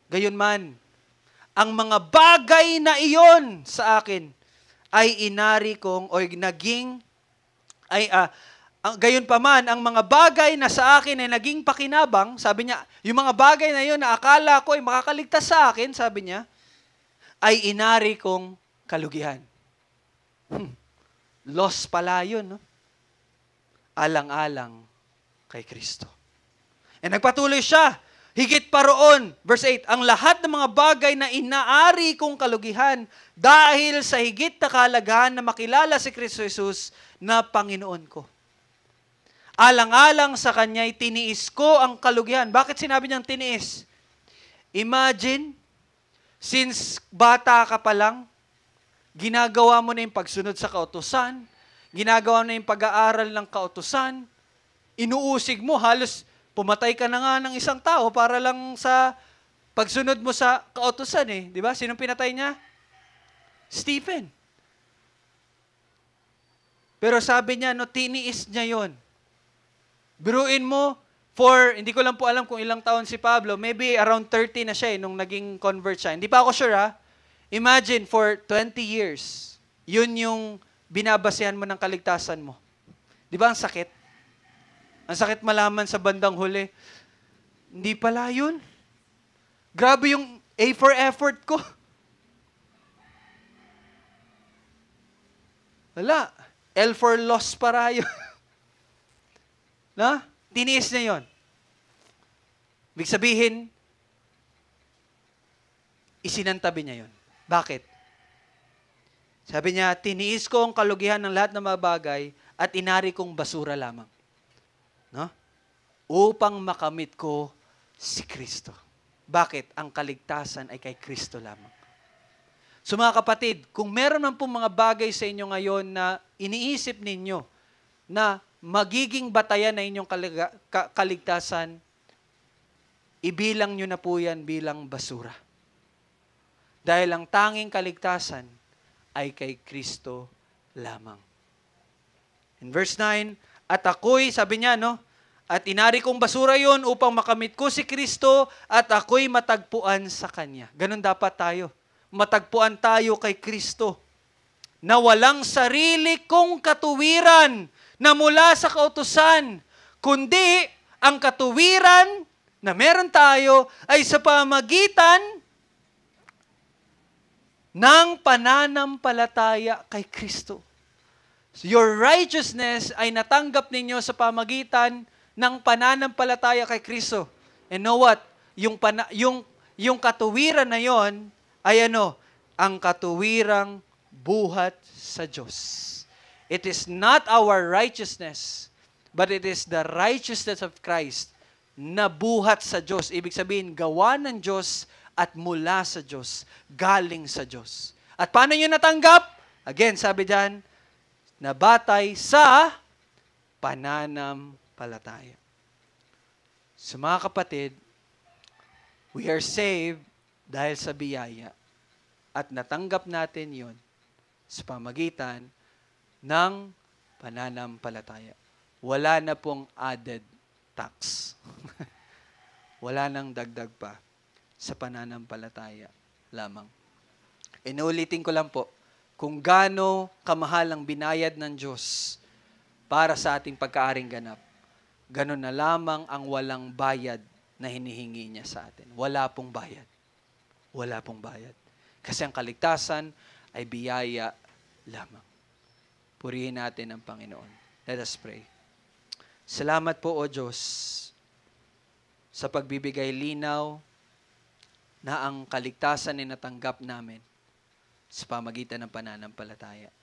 Gayunman, ang mga bagay na iyon sa akin ay inari kong o naging gayon pa man, ang mga bagay na sa akin ay naging pakinabang, sabi niya, yung mga bagay na yun na akala ko ay makakaligtas sa akin, sabi niya, ay inari kong kalugihan. Loss pala yun, no? Alang-alang kay Kristo. And nagpatuloy siya, higit pa roon, verse 8, ang lahat ng mga bagay na inaari kong kalugihan dahil sa higit na kahalagahan na makilala si Kristo Jesus na Panginoon ko. Alang-alang sa Kanya'y tiniis ko ang kalugihan. Bakit sinabi niyang tiniis? Imagine, since bata ka pa lang, ginagawa mo na yung pagsunod sa kautusan, ginagawa mo na yung pag-aaral ng kautusan, inuusig mo, halos pumatay ka na nga ng isang tao para lang sa pagsunod mo sa kautusan eh. Di ba? Sinong pinatay niya? Stephen. Pero sabi niya, no, tiniis niya yon. Biruin mo, hindi ko lang po alam kung ilang taon si Pablo, maybe around 30 na siya nung naging convert siya. Hindi pa ako sure ha. Imagine, for 20 years, yun yung binabasehan mo ng kaligtasan mo. Di ba ang sakit? Ang sakit malaman sa bandang huli. Hindi pala yun. Grabe yung A for effort ko. Wala. L for loss para yun. Na? Tiniis niya yun. Ibig sabihin, isinantabi niya yun. Bakit? Sabi niya, tiniis ko ang kalugihan ng lahat ng mga bagay at inari kong basura lamang. No? Upang makamit ko si Kristo. Bakit? Ang kaligtasan ay kay Kristo lamang. So mga kapatid, kung meron man pong mga bagay sa inyo ngayon na iniisip ninyo na magiging batayan na inyong kaligtasan, ibilang nyo na po yan bilang basura. Dahil ang tanging kaligtasan ay kay Kristo lamang. In verse 9, at ako'y, sabi niya, no? At inari kong basura yon upang makamit ko si Kristo at ako'y matagpuan sa Kanya. Ganon dapat tayo. Matagpuan tayo kay Kristo na walang sarili kong katuwiran na mula sa kautusan, kundi ang katuwiran na meron tayo ay sa pamagitan ng pananampalataya kay Kristo. So your righteousness ay natanggap ninyo sa pamagitan ng pananampalataya kay Kristo. And know what? Yung yung katuwiran na yon ay ano? Ang katuwirang buhat sa Diyos. It is not our righteousness, but it is the righteousness of Christ na buhat sa Diyos. Ibig sabihin, gawa ng Diyos at mula sa Diyos, galing sa Diyos. At paano nyo natanggap? Again, sabi dyan, nabatay sa pananampalataya. So mga kapatid, we are saved dahil sa biyaya. At natanggap natin yon sa pamagitan ng pananampalataya. Wala na pong added tax. Wala nang dagdag pa sa pananampalataya lamang. Inuulitin ko lang po, kung gaano kamahal ang binayad ng Diyos para sa ating pagkaaring ganap, ganon na lamang ang walang bayad na hinihingi niya sa atin. Wala pong bayad. Wala pong bayad. Kasi ang kaligtasan ay biyaya lamang. Purihin natin ang Panginoon. Let us pray. Salamat po, O Diyos, sa pagbibigay linaw na ang kaligtasan ay natanggap namin sa pamagitan ng pananampalataya.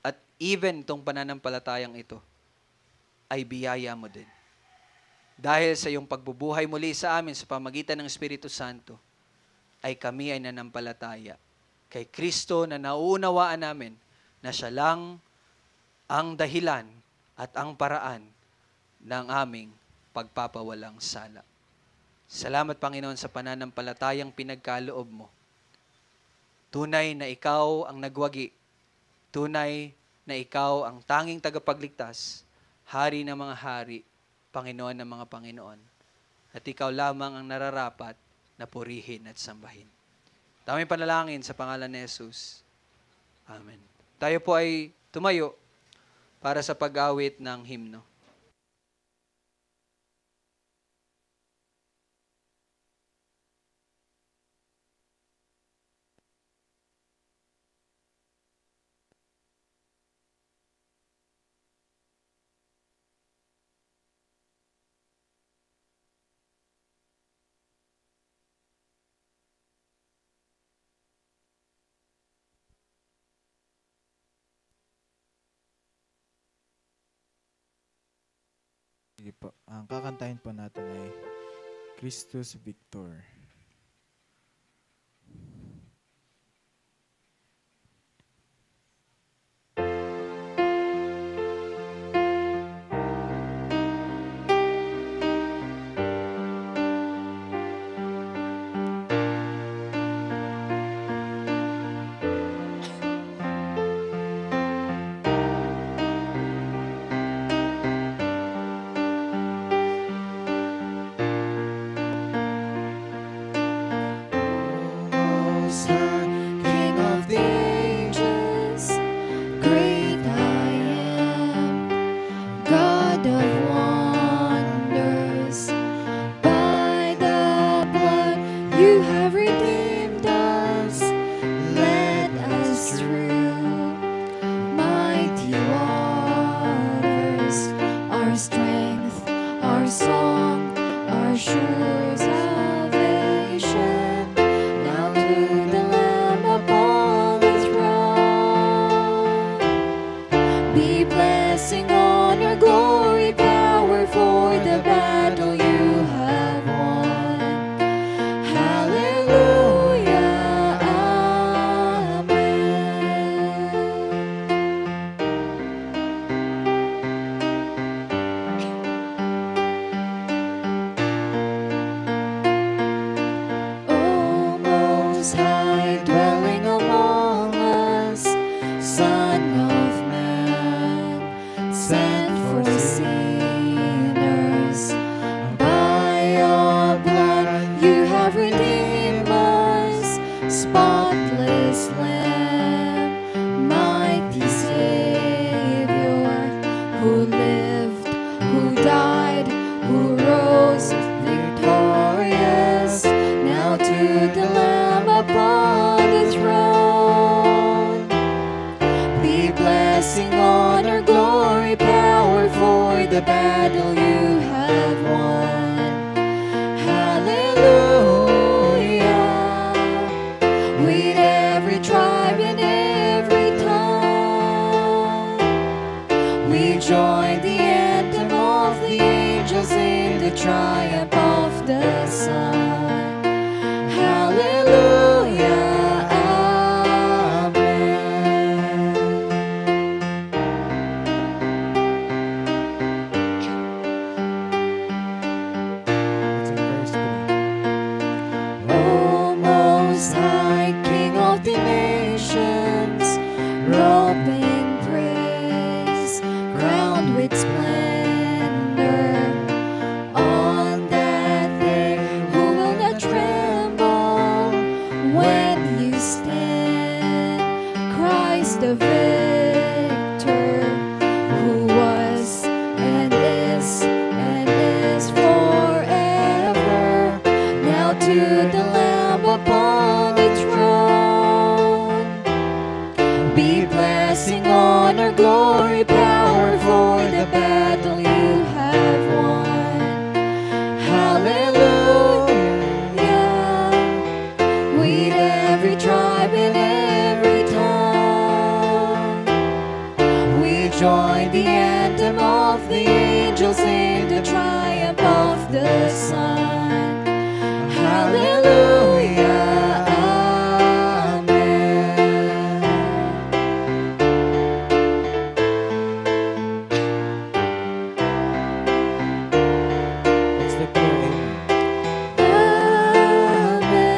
At even itong pananampalatayang ito ay biyaya mo din. Dahil sa iyong pagbubuhay muli sa amin sa pamagitan ng Espiritu Santo, ay kami ay nanampalataya kay Kristo na nauunawaan namin na siya lang ang dahilan at ang paraan ng aming pagpapawalang sala. Salamat, Panginoon, sa pananampalatayang pinagkaloob mo. Tunay na ikaw ang nagwagi. Tunay na ikaw ang tanging tagapagligtas, hari ng mga hari, Panginoon ng mga Panginoon. At ikaw lamang ang nararapat na purihin at sambahin. Tamang panalangin sa pangalan ni Jesus. Amen. Tayo po ay tumayo para sa pag-awit ng himno. Sige po. Ang kakantahin po natin ay Christus Victor. King of the ages, great I am, God of wonders. By the blood you have redeemed us, led us through mighty waters. Our strength, our song, our sure salvation. Now to the Lamb upon the throne be blessing, honor, glory, power for the battle you have won. Hallelujah, amen. O Most High, dwelling among us, Son of Man, sent for sinners. By your blood you have redeemed us, spotless Lamb, mighty Savior, who lived, who died, who rose victorious. Now to the Lamb upon the throne be blessing, honor, glory, power for the battle you have won. Hallelujah, join the anthem of the angels in the triumph of the Son. Hallelujah, amen. It's in verse 3. O Most High, King of the nations, robed in praise, crowned with splendor, on that day, who will not tremble when you stand? Christ the victor, who was and is forever. Now to the Lamb upon the throne be blessing, honor, glory, power, for the battle you have won. Hallelujah, with every tribe and every tongue, we join the anthem of the angels in the triumph of the Son. Hallelujah, amen. Let's declare amen. Amen,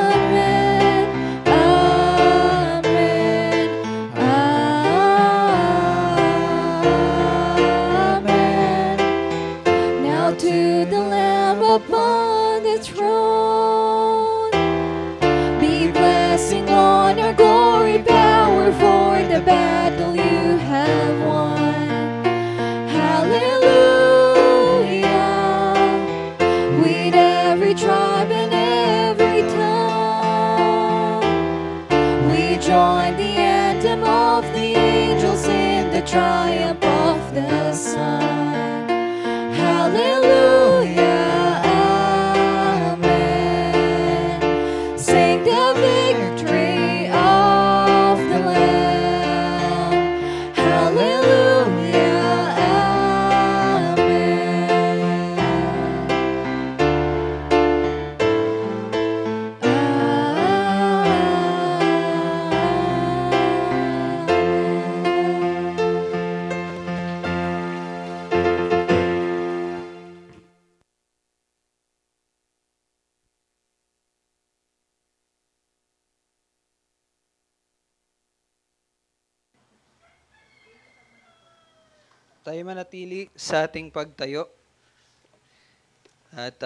amen, amen, amen, amen. Now to the Lamb upon the throne be blessing, honor, glory, power, for the battle you have won. Hallelujah, with every tribe and every tongue, we join the anthem of the angels in the triumph of the Son. Hallelujah, amen. Sing the victory of the Lamb. Hallelujah, Tayo manatili sa ating pagtayo. At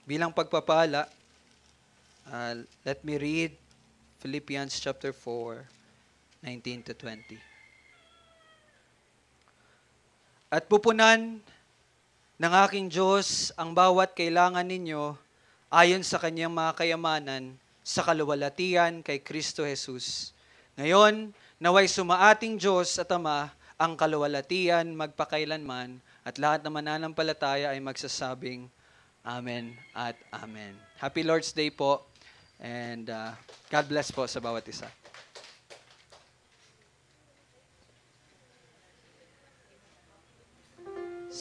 bilang pagpapala, let me read Philippians chapter 4, 19 to 20. At pupunan ng aking Diyos ang bawat kailangan ninyo ayon sa kanyang mga kayamanan sa kaluwalhatian kay Kristo Jesus. Ngayon, naway sumaating Diyos at Ama ang kaluwalhatian magpakailanman, at lahat na mananampalataya ay magsasabing Amen at Amen. Happy Lord's Day po, and God bless po sa bawat isa.